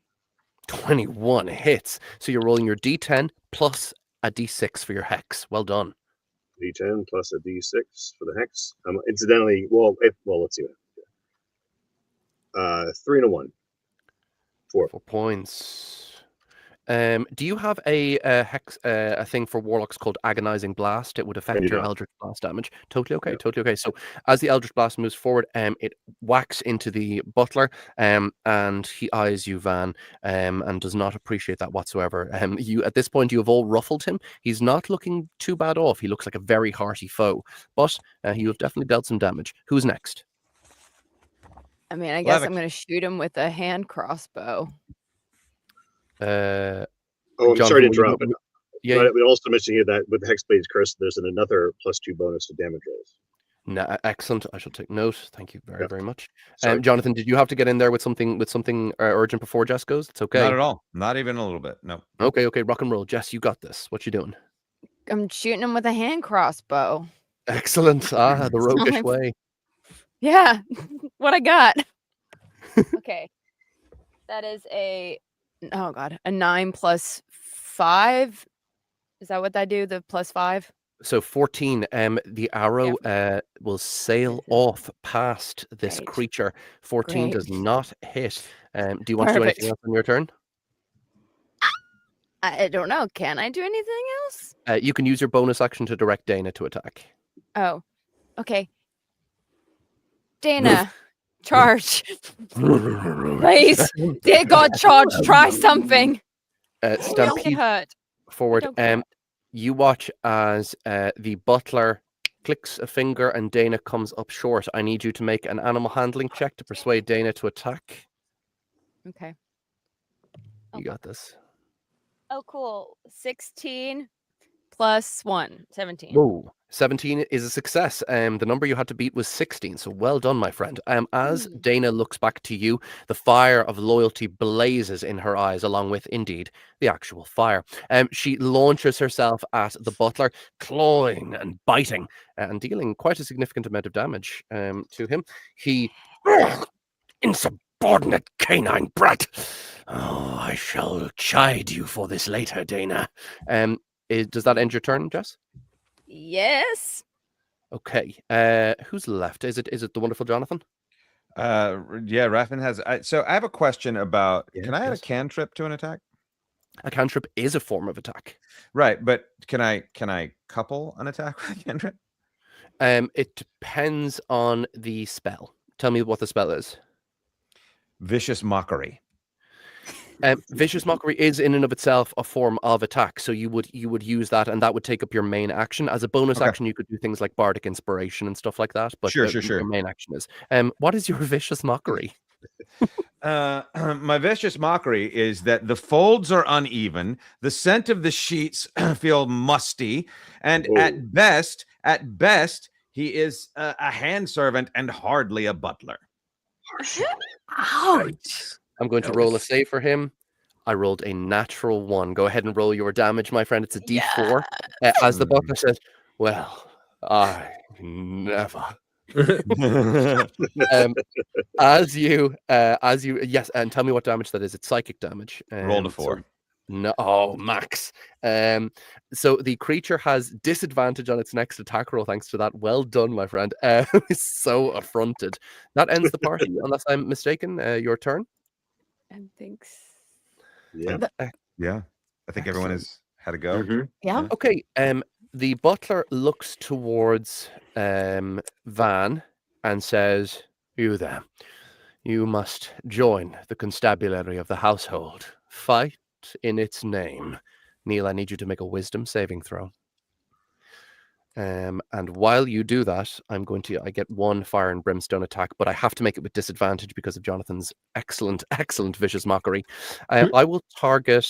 21 hits. So you're rolling your D10 plus a D6 for your hex. Well done. D10 plus a D6 for the hex. Incidentally, let's see. 3 and a 1. 4. 4 points. Do you have a hex a thing for warlocks called Agonizing Blast? It would affect your Eldritch Blast damage. Totally okay. Yeah. Totally okay. So as the Eldritch Blast moves forward, it whacks into the butler, and he eyes you, Van, and does not appreciate that whatsoever. You at this point you have all ruffled him. He's not looking too bad off. He looks like a very hearty foe, but you have definitely dealt some damage. Who's next? I mean, I guess I'm going to shoot him with a hand crossbow. I'm sorry to interrupt, but we also mentioned here that with the Hexblade's Curse, there's another +2 bonus to damage rolls. No, excellent. I shall take note. Thank you very much. Jonathan, did you have to get in there with something urgent before Jess goes? It's okay. Not at all. Not even a little bit. No. Okay. Rock and roll. Jess, you got this. What you doing? I'm shooting him with a hand crossbow. Excellent. The roguish way. Yeah. What I got. Okay. That is a 9 plus 5. Is that what I do? The plus 5? So 14. The arrow will sail off past this creature. 14 does not hit. Do you want to do anything else on your turn? I don't know. Can I do anything else? You can use your bonus action to direct Dana to attack. Oh, okay. Dana, charge. Please. Dear God, charge. Try something. Stampede forward. You watch as the butler clicks a finger and Dana comes up short. I need you to make an animal handling check to persuade Dana to attack. Okay. You got this. Oh, cool. 16 plus 1, 17. Whoa. 17 is a success. The number you had to beat was 16, so well done, my friend. As Dana looks back to you, the fire of loyalty blazes in her eyes, along with, indeed, the actual fire. She launches herself at the butler, clawing and biting, and dealing quite a significant amount of damage to him. He... Insubordinate canine brat! Oh, I shall chide you for this later, Dana. Does that end your turn, Jess? Yes. Okay. Who's left? Is it the wonderful Jonathan? Yeah, Raffin has. So I have a question about. Yeah, Can I add a yes. cantrip to an attack? A cantrip is a form of attack. Right, but can I couple an attack with a cantrip? It depends on the spell. Tell me what the spell is. Vicious mockery. Vicious mockery is in and of itself a form of attack, so you would use that, and that would take up your main action. As a bonus Okay. action, you could do things like bardic inspiration and stuff like that. But Sure. your main action is. What is your vicious mockery? My vicious mockery is that the folds are uneven, the scent of the sheets feel musty, and Whoa. at best, he is a hand servant and hardly a butler. Ouch. I'm going to That roll a was- save for him. I rolled a natural 1. Go ahead and roll your damage, my friend. It's a D4. As the butler says, well, I never. As you, yes, and tell me what damage that is. It's psychic damage. Rolled a so- 4. No, oh, max. So the creature has disadvantage on its next attack roll. Thanks to that. Well done, my friend. He's so affronted. That ends the party, unless I'm mistaken. Your turn. Thanks. Yeah. Yeah, I think everyone has had a go. Mhm. Yeah. Okay. The butler looks towards Van and says, "You there? You must join the constabulary of the household. Fight in its name. Neil, I need you to make a wisdom saving throw. And while you do that, I get 1 fire and brimstone attack, but I have to make it with disadvantage because of Jonathan's excellent vicious mockery. I will target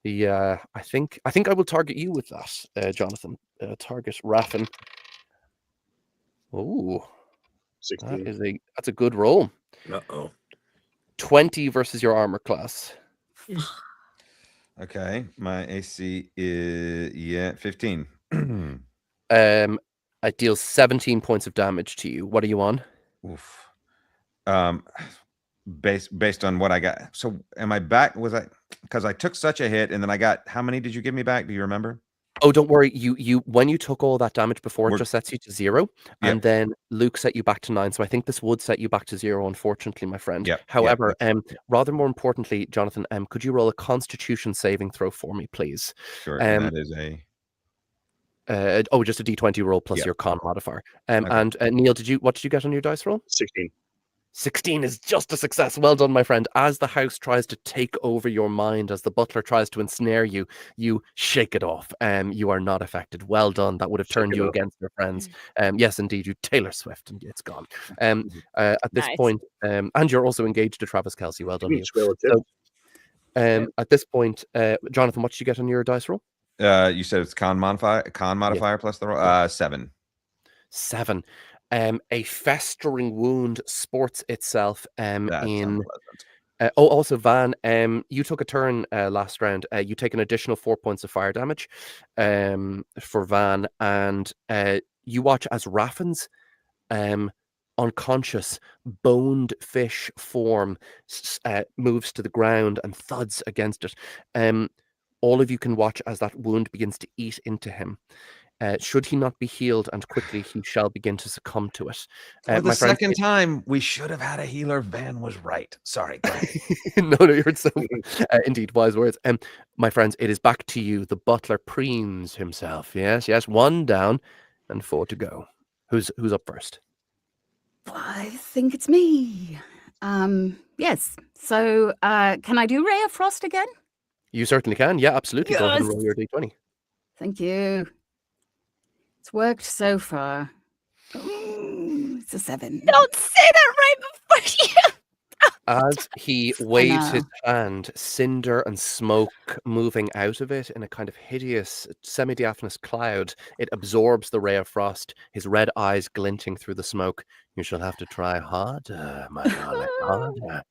the. I think I will target you with that, Jonathan. Target Raffin. Oh, 16. that's a good roll. Uh-oh. 20 versus your armor class. Okay, my AC is 15. It deals 17 points of damage to you. What are you on? Oof. Based on what I got. So am I back? Was I because I took such a hit and then I got how many did you give me back? Do you remember? Oh, don't worry. You when you took all that damage before, it We're- just sets you to 0, Yep. and then Luke set you back to 9. So I think this would set you back to 0, unfortunately, my friend. Yep, However, rather more importantly, Jonathan, could you roll a Constitution saving throw for me, please? Sure. And that is a Just a D20 roll plus Yep. your con modifier. Okay. And Neil, what did you get on your dice roll? 16. 16 is just a success. Well done, my friend. As the house tries to take over your mind, as the butler tries to ensnare you, you shake it off. You are not affected. Well done. That would have Shake turned it you off. against your friends. Yes, indeed. You Taylor Swift, and it's gone. At this Nice. point, and you're also engaged to Travis Kelsey. Well done, Neil. Each relative. So, at this point, Jonathan, what did you get on your dice roll? you said it's con modifier plus the roll 7. 7. A festering wound sports itself That's in. unpleasant. Also, Van, you took a turn last round. You take an additional 4 points of fire damage for Van, and you watch as Raffin's unconscious, boned fish form moves to the ground and thuds against it. All of you can watch as that wound begins to eat into him. Should he not be healed, and quickly, he shall begin to succumb to it. For the my friend, second time, we should have had a healer. Van was right. Sorry. Go ahead. no, you're so indeed wise words. My friends, it is back to you. The butler preens himself. Yes, 1 down and 4 to go. Who's up first? I think it's me. Yes. So, can I do Ray of Frost again? You certainly can. Yeah, absolutely. Go ahead and Yes. roll your d20. Thank you. It's worked so far. Ooh, it's a 7. Don't say that right before you. As he waves his hand, cinder and smoke moving out of it in a kind of hideous semi-diaphanous cloud. It absorbs the ray of frost, his red eyes glinting through the smoke. You shall have to try harder, my darling, harder.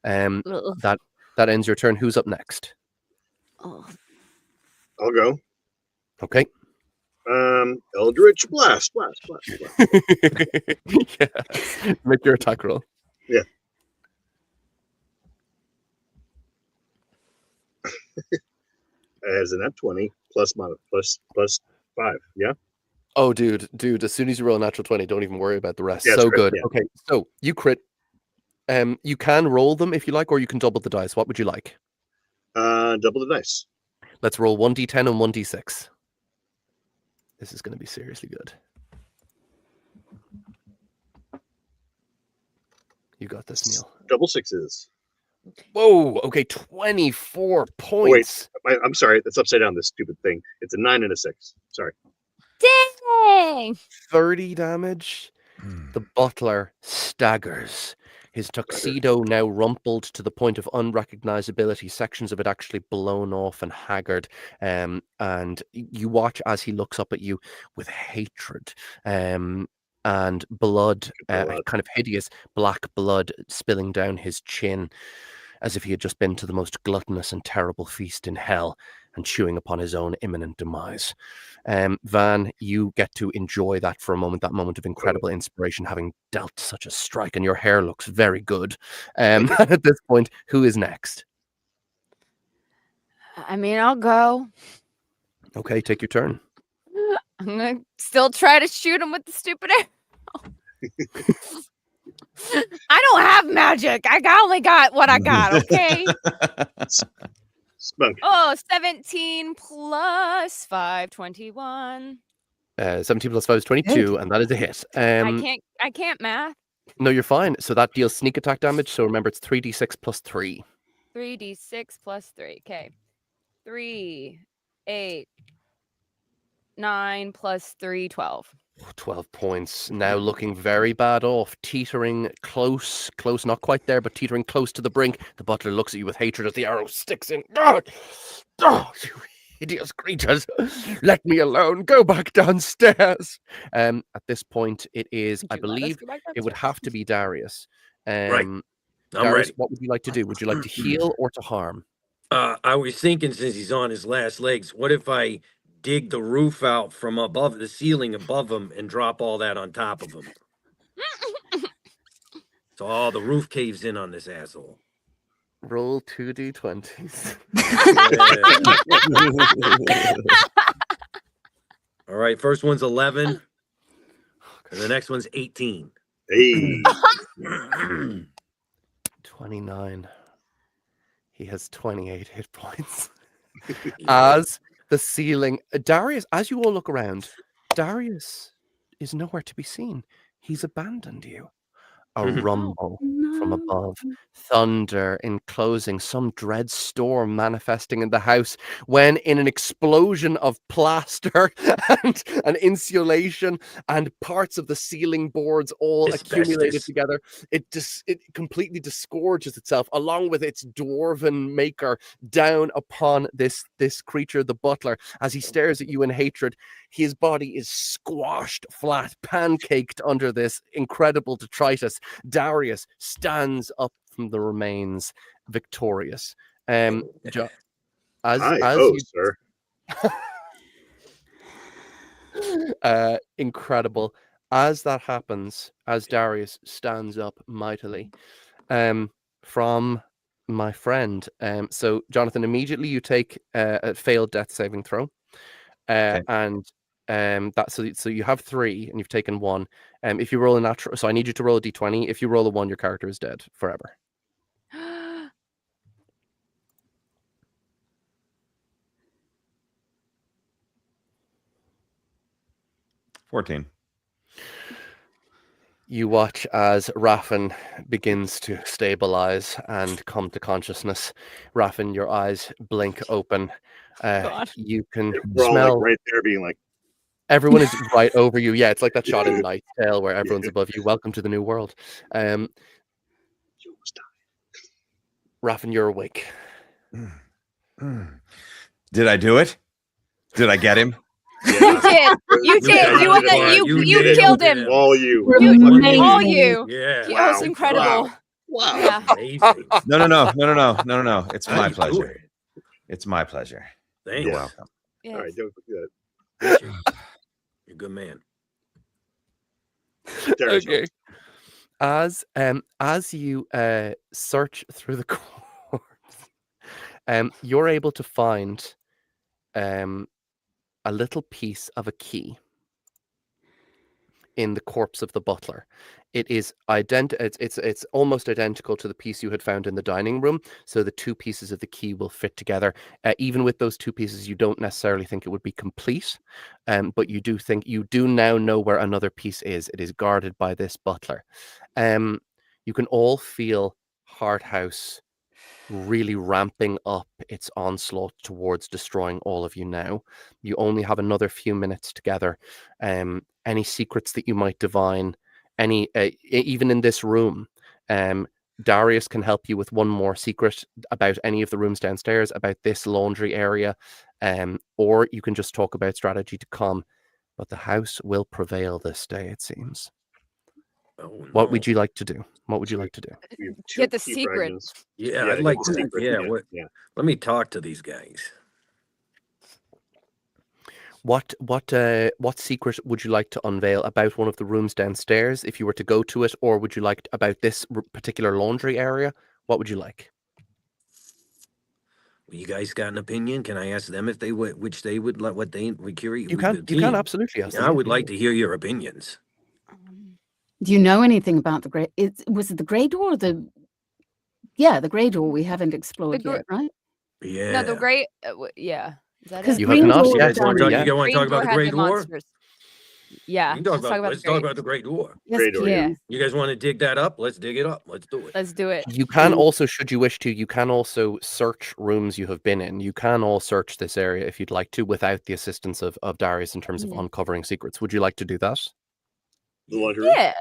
Ugh. That ends your turn. Who's up next? Oh, I'll go. Okay. Eldritch Blast. Yeah. Make your attack roll. Yeah. As an F20 plus 5. Yeah. Oh, dude. As soon as you roll a natural 20, don't even worry about the rest. Yeah, So crit, good. yeah. Okay, so you crit. You can roll them if you like, or you can double the dice. What would you like? Double the dice. Let's roll 1d10 and 1d6. This is going to be seriously good. You got this, Neil. Double sixes. Whoa, okay, 24 points. I'm sorry, that's upside down, this stupid thing. It's a 9 and a 6. Sorry. dang! 30 damage. The butler staggers. His tuxedo now rumpled to the point of unrecognizability, sections of it actually blown off and haggard. And you watch as he looks up at you with hatred and blood, kind of hideous black blood spilling down his chin, as if he had just been to the most gluttonous and terrible feast in hell and chewing upon his own imminent demise. Van, you get to enjoy that for a moment, that moment of incredible inspiration, having dealt such a strike, and your hair looks very good. At this point, who is next? I mean, I'll go. Okay, take your turn. I'm gonna still try to shoot him with the stupid arrow. I don't have magic. I only got what I got, okay? Spunk. Oh, 17 plus 5, 21. 17 plus 5 is 22, and that is a hit. I can't math. No, you're fine. So that deals sneak attack damage. So remember, it's 3d6 plus 3. 3d6 plus 3. Okay. 3, 8, 9 plus 3, 12. 12 points. Now looking very bad off, teetering close, not quite there, but teetering close to the brink. The butler looks at you with hatred as the arrow sticks in. Oh, you hideous creatures! Let me alone. Go back downstairs. At this point, it is, I believe, it would have to be Darius. Right. I'm Darius, ready. what would you like to do? Would you like to heal or to harm? I was thinking, since he's on his last legs, what if I dig the roof out from above the ceiling above him and drop all that on top of him? So all the roof caves in on this asshole. Roll 2d20s. All right, first one's 11, and the next one's 18. Hey. 29. He has 28 hit points. As the ceiling, Darius, as you all look around, Darius is nowhere to be seen. He's abandoned you. A rumble from above, thunder enclosing, some dread storm manifesting in the house, when in an explosion of plaster and insulation and parts of the ceiling boards all accumulated together, it completely disgorges itself along with its dwarven maker down upon this creature, the butler. As he stares at you in hatred, his body is squashed flat, pancaked under this incredible detritus. Darius stands up from the remains, victorious. Sir. Incredible. As that happens, as Darius stands up mightily, from my friend. So, Jonathan, immediately you take a failed death saving throw, Okay. and so you have 3 and you've taken 1. If you roll a natural, so I need you to roll a d20. If you roll a 1, your character is dead forever. 14. You watch as Raffin begins to stabilize and come to consciousness. Raffin, your eyes blink open. You can We're all smell like right there being like, everyone is right over you. Yeah, it's like that shot in Night's Tale where everyone's above you. Welcome to the new world. you almost died. Raffin, you're awake. Did I do it? Did I get him? You Yeah. did. You did. Yeah, You were did the, it. you nailed killed him. All you. You- Amazing. all you. Yeah. It was Wow. incredible. Wow. Yeah. Amazing. No. It's How my you do pleasure. it? It's my pleasure. Thanks. You're Yeah. welcome. Yes. All right, don't do You're a good man. that. Darius, Okay. As you search through the corpse, you're able to find a little piece of a key in the corpse of the butler. It is it's almost identical to the piece you had found in the dining room. So the two pieces of the key will fit together. Even with those two pieces, you don't necessarily think it would be complete, but you do now know where another piece is. It is guarded by this butler. You can all feel Hardhouse really ramping up its onslaught towards destroying all of you now. You only have another few minutes together. Any secrets that you might divine, even in this room, Darius can help you with one more secret about any of the rooms downstairs, about this laundry area, or you can just talk about strategy to come. But the house will prevail this day, it seems. Oh, What no. would you like to do? What would you like to do? We have two Get the key secret. fragments. Yeah, Yeah, I'd like the to. secret. Yeah, Yeah. let me talk to these guys. What secret would you like to unveil about one of the rooms downstairs if you were to go to it, or would you like about this particular laundry area? What would you like? You guys got an opinion? Can I ask them if they would, which they would like, what they would curious? You can absolutely ask them. I would like to hear your opinions. Do you know anything about the grey? Was it the grey door or the grey door we haven't explored gr- yet, right? Yeah. No, the great. Yeah. Is that 'Cause it? You Green have not Door yet. was done. You Yeah. guys want to talk about the had Great Door? monsters. Yeah. You can talk let's about, let's the talk great. about the Great Door. Yes, Grey door, Yeah. please. You guys want to dig that up? Let's dig it up. Let's do it. Let's do it. You can also, should you wish to, you can also search rooms you have been in. You can all search this area if you'd like to, without the assistance of Darius in terms of Mhm. uncovering secrets. Would you like to do that? The laundry room? Yeah.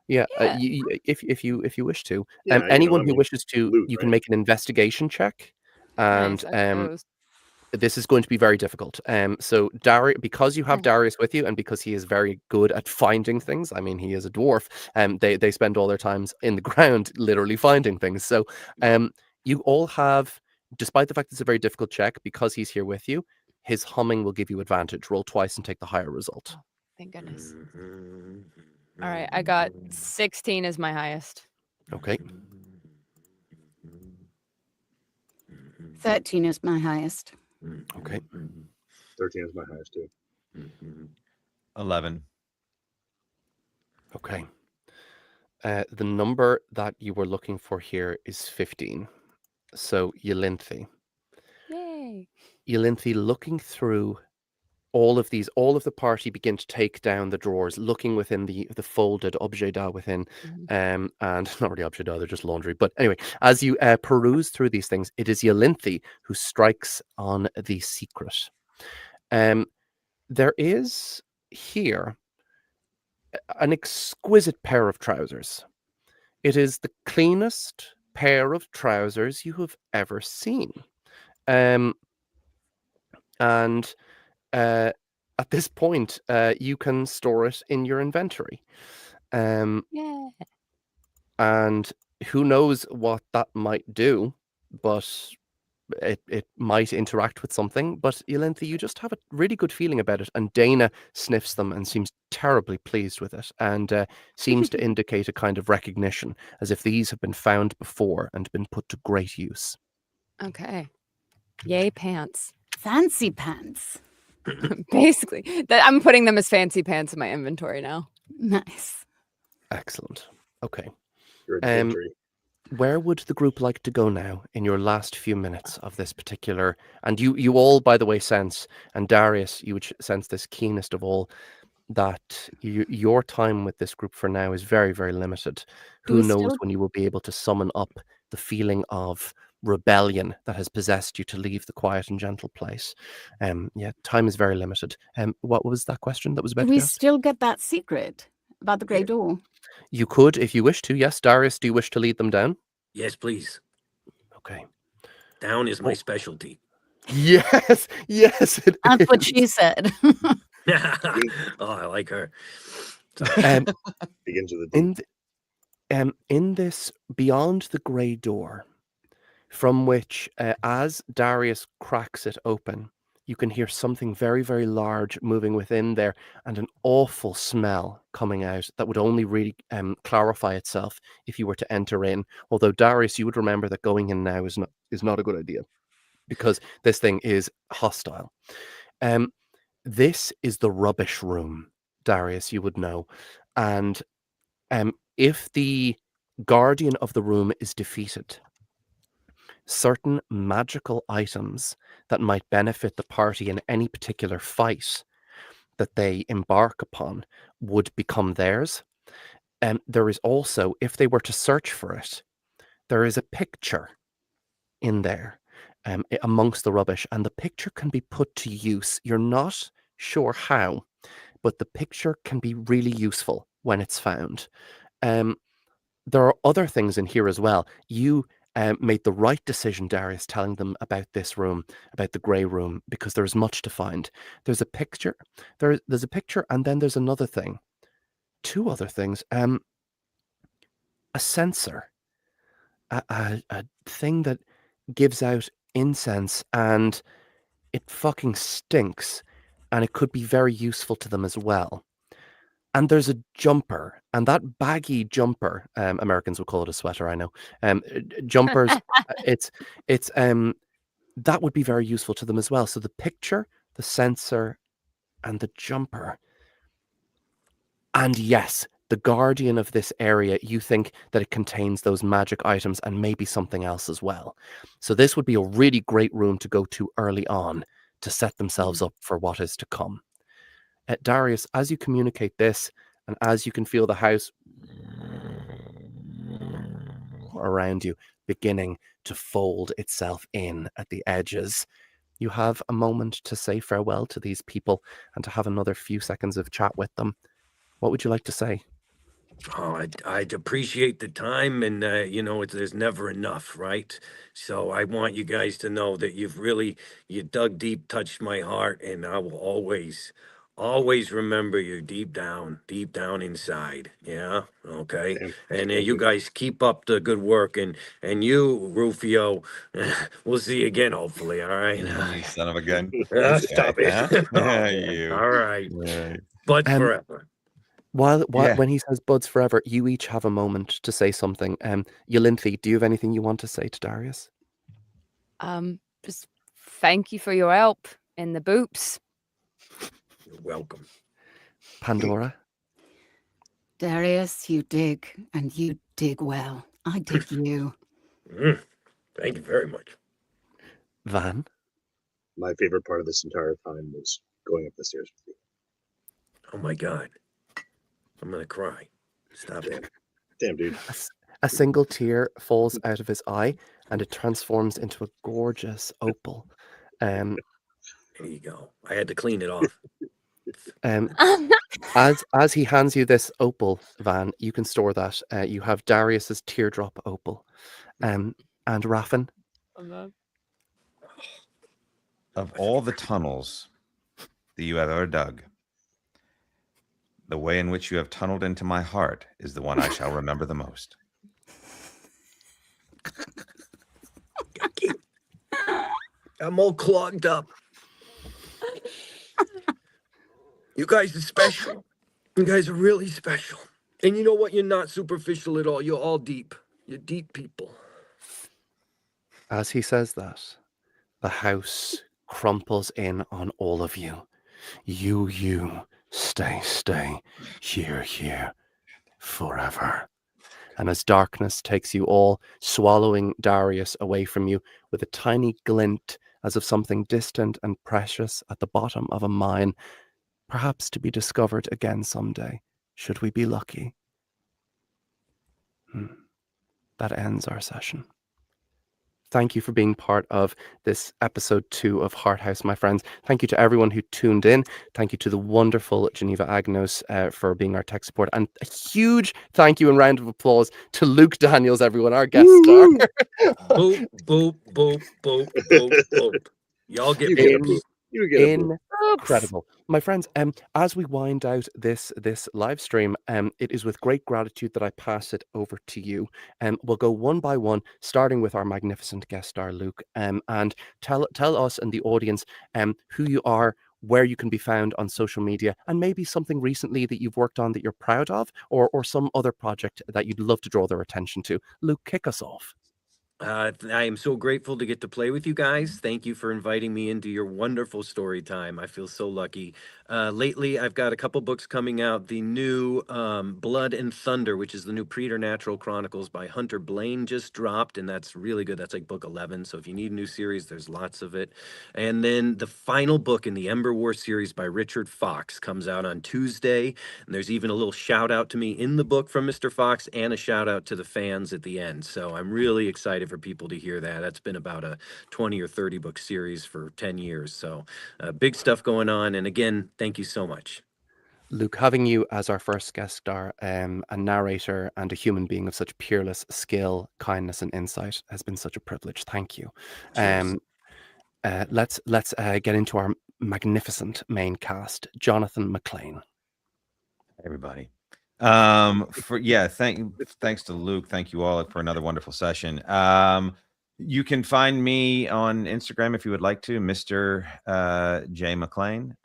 Yeah, Yeah. if you wish to. Yeah, you know, Anyone I who mean, wishes to, loot, you can right? make an investigation check, and Nice, I suppose. this is going to be very difficult. So because you have Mhm. Darius with you, and because he is very good at finding things. I mean, he is a dwarf. They spend all their times in the ground, literally finding things. So, you all have, despite the fact it's a very difficult check, because he's here with you, his humming will give you advantage. Roll twice and take the higher result. Thank goodness. Mm-hmm. All right, I got 16 as my highest. Okay. 13 is my highest. Okay. 13 is my highest too. 11. Okay. The number that you were looking for here is 15. So Yelinthe, Yay. looking through all of the party begin to take down the drawers, looking within the folded objet d'art within, Mhm. and not really objet d'art, they're just laundry. But anyway, as you peruse through these things, it is Yelinthe who strikes on the secret. There is here an exquisite pair of trousers. It is the cleanest pair of trousers you have ever seen. And at this point, you can store it in your inventory. Yeah. And who knows what that might do, but it might interact with something. But Yelinthe, you just have a really good feeling about it. And Dana sniffs them and seems terribly pleased with it, and seems to indicate a kind of recognition, as if these have been found before and been put to great use. Okay. Yay, pants. Fancy pants. Basically, I'm putting them as fancy pants in my inventory now. Nice. Excellent. Okay. Your inventory. Where would the group like to go now in your last few minutes of this particular? And you all, by the way, sense, and Darius, you would sense this keenest of all, that your time with this group for now is very, very limited. Do Who we knows still- when you will be able to summon up the feeling of rebellion that has possessed you to leave the quiet and gentle place. Yeah, time is very limited. What was that question that was about Do to we be asked? still get that secret about the grey door? You could, if you wish to. Yes, Darius, do you wish to lead them down? Yes, please. Okay. Down is my Oh. specialty. Yes, yes, it That's what is. she said. Oh, I like her. Um, Begins with a D. in this, beyond the grey door, from which, as Darius cracks it open, you can hear something very, very large moving within there, and an awful smell coming out that would only really clarify itself if you were to enter in. Although, Darius, you would remember that going in now is not a good idea, because this thing is hostile. This is the rubbish room, Darius, you would know. And if the guardian of the room is defeated, certain magical items that might benefit the party in any particular fight that they embark upon would become theirs. And there is also, if they were to search for it, there is a picture in there amongst the rubbish, and the picture can be put to use. You're not sure how, but the picture can be really useful when it's found. There are other things in here as well. You made the right decision, Darius, telling them about this room, about the grey room, because there is much to find. There's a picture. There's a picture, and then there's another thing. Two other things. A censer, a thing that gives out incense, and it fucking stinks, and it could be very useful to them as well. And there's a jumper, and that baggy jumper, Americans would call it a sweater, I know. Jumpers, it's that would be very useful to them as well. So the picture, the sensor, and the jumper. And yes, the guardian of this area, you think that it contains those magic items and maybe something else as well. So this would be a really great room to go to early on to set themselves up for what is to come. Darius, as you communicate this, and as you can feel the house around you beginning to fold itself in at the edges, you have a moment to say farewell to these people and to have another few seconds of chat with them. What would you like to say? Oh, I'd appreciate the time, and there's never enough, right? So I want you guys to know that you dug deep, touched my heart, and I will always remember you deep down inside. Yeah, okay. Damn. And Thank you you. guys keep up the good work, and you, Rufio, we'll see you again, hopefully. All right. You son of a gun. Stop it. Huh? Oh, man. You. All right. Yeah. Buds Um, forever. While Yeah. when he says buds forever, you each have a moment to say something. Yolinthi, do you have anything you want to say to Darius? Just thank you for your help in the boops. You're welcome. Pandora? Darius, you dig, and you dig well. I dig you. Thank you very much. Van? My favorite part of this entire time was going up the stairs with you. Oh my God. I'm gonna cry. Stop it. Damn, dude. A single tear falls out of his eye, and it transforms into a gorgeous opal. There you go. I had to clean it off. As he hands you this opal, Van, you can store that. You have Darius's teardrop opal. And Raffin? Of all the tunnels that you have ever dug, the way in which you have tunneled into my heart is the one I shall remember the most. I'm all clogged up. You guys are special. You guys are really special. And you know what? You're not superficial at all. You're all deep. You're deep people. As he says that, the house crumples in on all of you. You, stay, here, forever. And as darkness takes you all, swallowing Darius away from you with a tiny glint as of something distant and precious at the bottom of a mine, perhaps to be discovered again someday, should we be lucky. That ends our session. Thank you for being part of this episode 2 of Heart House, my friends. Thank you to everyone who tuned in. Thank you to the wonderful Geneva Agnos for being our tech support. And a huge thank you and round of applause to Luke Daniels, everyone, our guest star. Boop, boop, boop, boop, boop, boop. Y'all get You get a boops. boop. You get a boop. Incredible. My friends, as we wind out this live stream, it is with great gratitude that I pass it over to you. We'll go one by one, starting with our magnificent guest star, Luke, and tell us and the audience who you are, where you can be found on social media, and maybe something recently that you've worked on that you're proud of, or some other project that you'd love to draw their attention to. Luke, kick us off. I am so grateful to get to play with you guys. Thank you for inviting me into your wonderful story time. I feel so lucky. Lately, I've got a couple books coming out. The new Blood and Thunder, which is the new Preternatural Chronicles by Hunter Blaine, just dropped, and that's really good. That's like book 11. So if you need a new series, there's lots of it. And then the final book in the Ember War series by Richard Fox comes out on Tuesday. And there's even a little shout out to me in the book from Mr. Fox and a shout out to the fans at the end. So I'm really excited for people to hear that. That's been about a 20 or 30 book series for 10 years. So big stuff going on. And again, thank you so much. Luke, having you as our first guest star, a narrator and a human being of such peerless skill, kindness, and insight has been such a privilege. Thank you. Let's get into our magnificent main cast. Jonathan McLean. Everybody. Thanks to Luke. Thank you all for another wonderful session. You can find me on Instagram if you would like to, Mr. J McLean.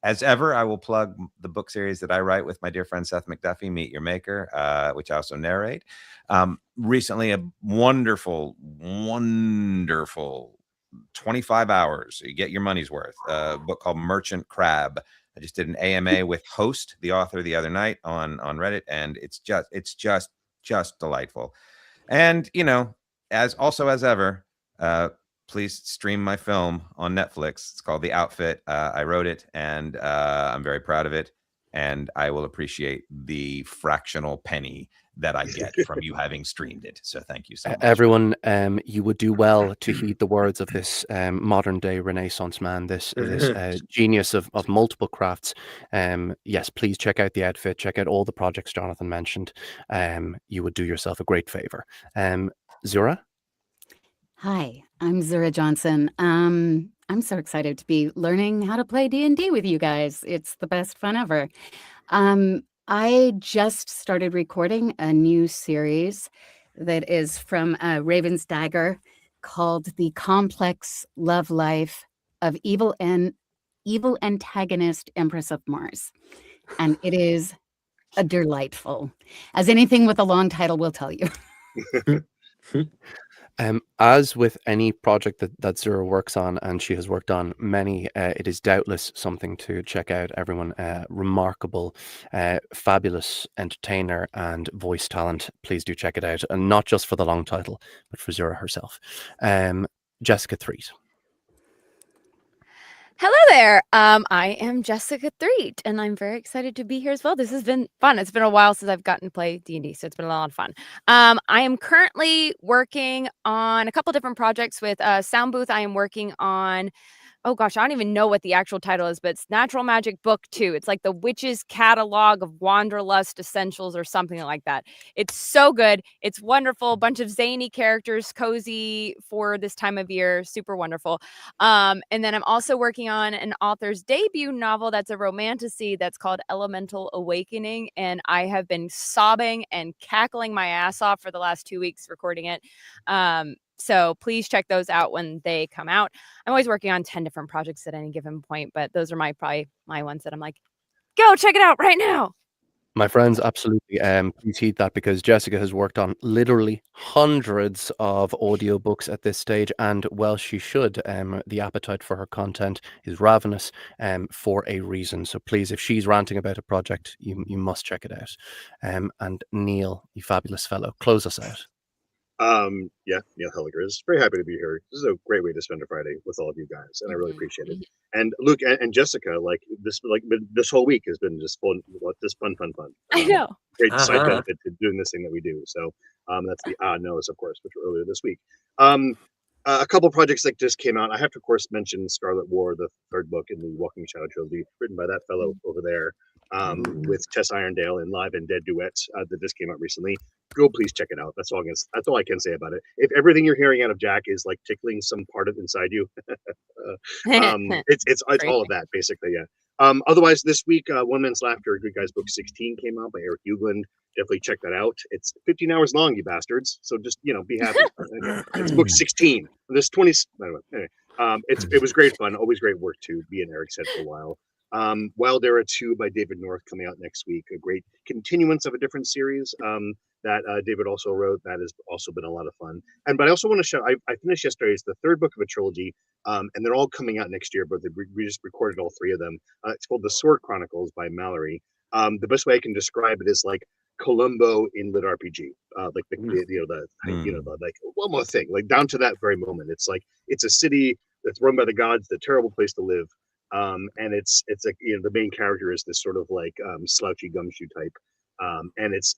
As ever, I will plug the book series that I write with my dear friend Seth McDuffie, Meet Your Maker, which I also narrate. Recently, a wonderful 25 hours, you get your money's worth, a book called Merchant Crab. I just did an AMA with Host, the author, the other night on Reddit, and it's just delightful. And as ever, please stream my film on Netflix. It's called The Outfit. I wrote it, and I'm very proud of it. And I will appreciate the fractional penny that I get from you having streamed it. So thank you so much. Everyone, you would do well to heed the words of this modern day Renaissance man, this genius of multiple crafts. Yes, please check out The Outfit, check out all the projects Jonathan mentioned. You would do yourself a great favor. Zura? Hi, I'm Zura Johnson. I'm so excited to be learning how to play D&D with you guys. It's the best fun ever. I just started recording a new series that is from Raven's Dagger called The Complex Love Life of Evil Antagonist Empress of Mars. And it is a delightful, as anything with a long title will tell you. As with any project that Zura works on, and she has worked on many, it is doubtless something to check out. Everyone, remarkable, fabulous entertainer and voice talent. Please do check it out, and not just for the long title, but for Zura herself. Jessica Threet. Hello there. I am Jessica Threet, and I'm very excited to be here as well. This has been fun. It's been a while since I've gotten to play D&D, so it's been a lot of fun. I am currently working on a couple different projects with Sound Booth. I am working on, oh gosh, I don't even know what the actual title is, but it's Natural Magic Book 2. It's like the Witch's Catalog of Wanderlust Essentials or something like that. It's so good. It's wonderful. A bunch of zany characters, cozy for this time of year. Super wonderful. And then I'm also working on an author's debut novel that's a romantasy that's called Elemental Awakening. And I have been sobbing and cackling my ass off for the last 2 weeks recording it. So please check those out when they come out. I'm always working on 10 different projects at any given point, but those are probably my ones that I'm like, go check it out right now. My friends, absolutely. Please heed that, because Jessica has worked on literally hundreds of audiobooks at this stage, and well, she should. The appetite for her content is ravenous for a reason. So please, if she's ranting about a project, you must check it out. And Neil, you fabulous fellow, close us out. Yeah, Neil Helliger is very happy to be here. This is a great way to spend a Friday with all of you guys, and I really appreciate it. And Luke and Jessica, like this whole week has been just fun. Just fun. I know. Great side Uh-huh. benefit to doing this thing that we do. So that's the knows, of course, which were earlier this week. A couple projects that just came out. I have to, of course, mention Scarlet War, the third book in the Walking Shadow trilogy, written by that fellow over there, with Tess Irondale in Live and Dead duets that just came out recently. Go, please check it out. That's all I can say about it. If everything you're hearing out of Jack is like tickling some part of inside you, it's all of that basically. Yeah. Otherwise, this week, One Man's Laughter, Good Guys Book 16 came out by Eric Hugland. Definitely check that out. It's 15 hours long, you bastards. So just, be happy. It's book 16. There's 20. Anyway, it was great fun. Always great work to be in Eric's head for a while. Wild Era 2 by David North coming out next week. A great continuance of a different series that David also wrote. That has also been a lot of fun. But I also want to show, I finished yesterday. It's the third book of a trilogy, and they're all coming out next year, but we just recorded all three of them. It's called The Sword Chronicles by Mallory. The best way I can describe it is like Columbo in lit RPG, like like one more thing, like down to that very moment. It's like it's a city that's run by the gods, the terrible place to live, and it's like the main character is this sort of like slouchy gumshoe type, and it's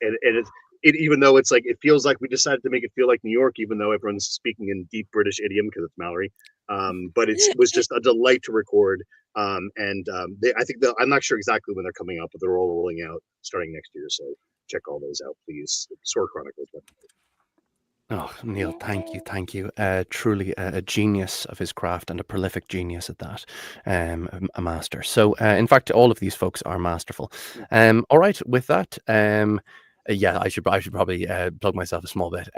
even though it's like it feels like we decided to make it feel like New York, even though everyone's speaking in deep British idiom because it's Mallory. But it was just a delight to record. I think I'm not sure exactly when they're coming out, but they're all rolling out starting next year. So check all those out, please. Sword Chronicles. Oh, Neil, thank you. Truly a genius of his craft and a prolific genius at that. A master. So, in fact, all of these folks are masterful. All right, with that, yeah, I should probably plug myself a small bit.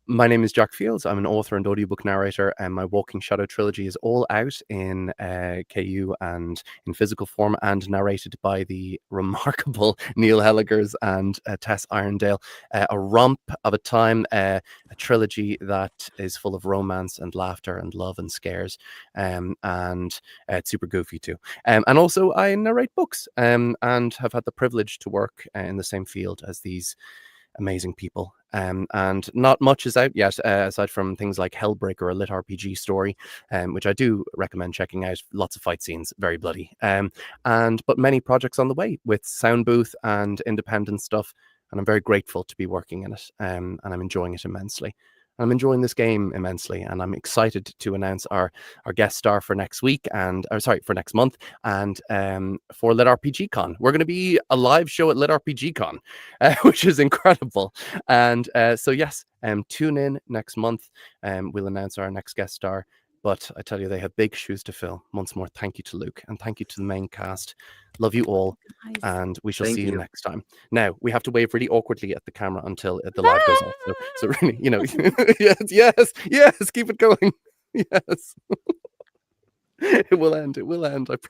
My name is Jack Fields. I'm an author and audiobook narrator, and my Walking Shadow trilogy is all out in KU and in physical form and narrated by the remarkable Neil Helligers and Tess Irondale. A romp of a time, a trilogy that is full of romance and laughter and love and scares, and it's super goofy too. And also I narrate books and have had the privilege to work in the same field as these amazing people. And not much is out yet, aside from things like Hellbreaker, a lit RPG story, which I do recommend checking out. Lots of fight scenes, very bloody. But many projects on the way with sound booth and independent stuff. And I'm very grateful to be working in it. And I'm enjoying it immensely. I'm enjoying this game immensely, and I'm excited to announce our guest star for next week for next month, and for Lit RPG Con. We're going to be a live show at Lit RPG Con, which is incredible. And so yes, tune in next month. We'll announce our next guest star. But I tell you, they have big shoes to fill. Once more, thank you to Luke, and thank you to the main cast. Love you all, and we shall see you next time. Now, we have to wave really awkwardly at the camera until the live goes off. So really, yes, keep it going. Yes. It will end, I promise.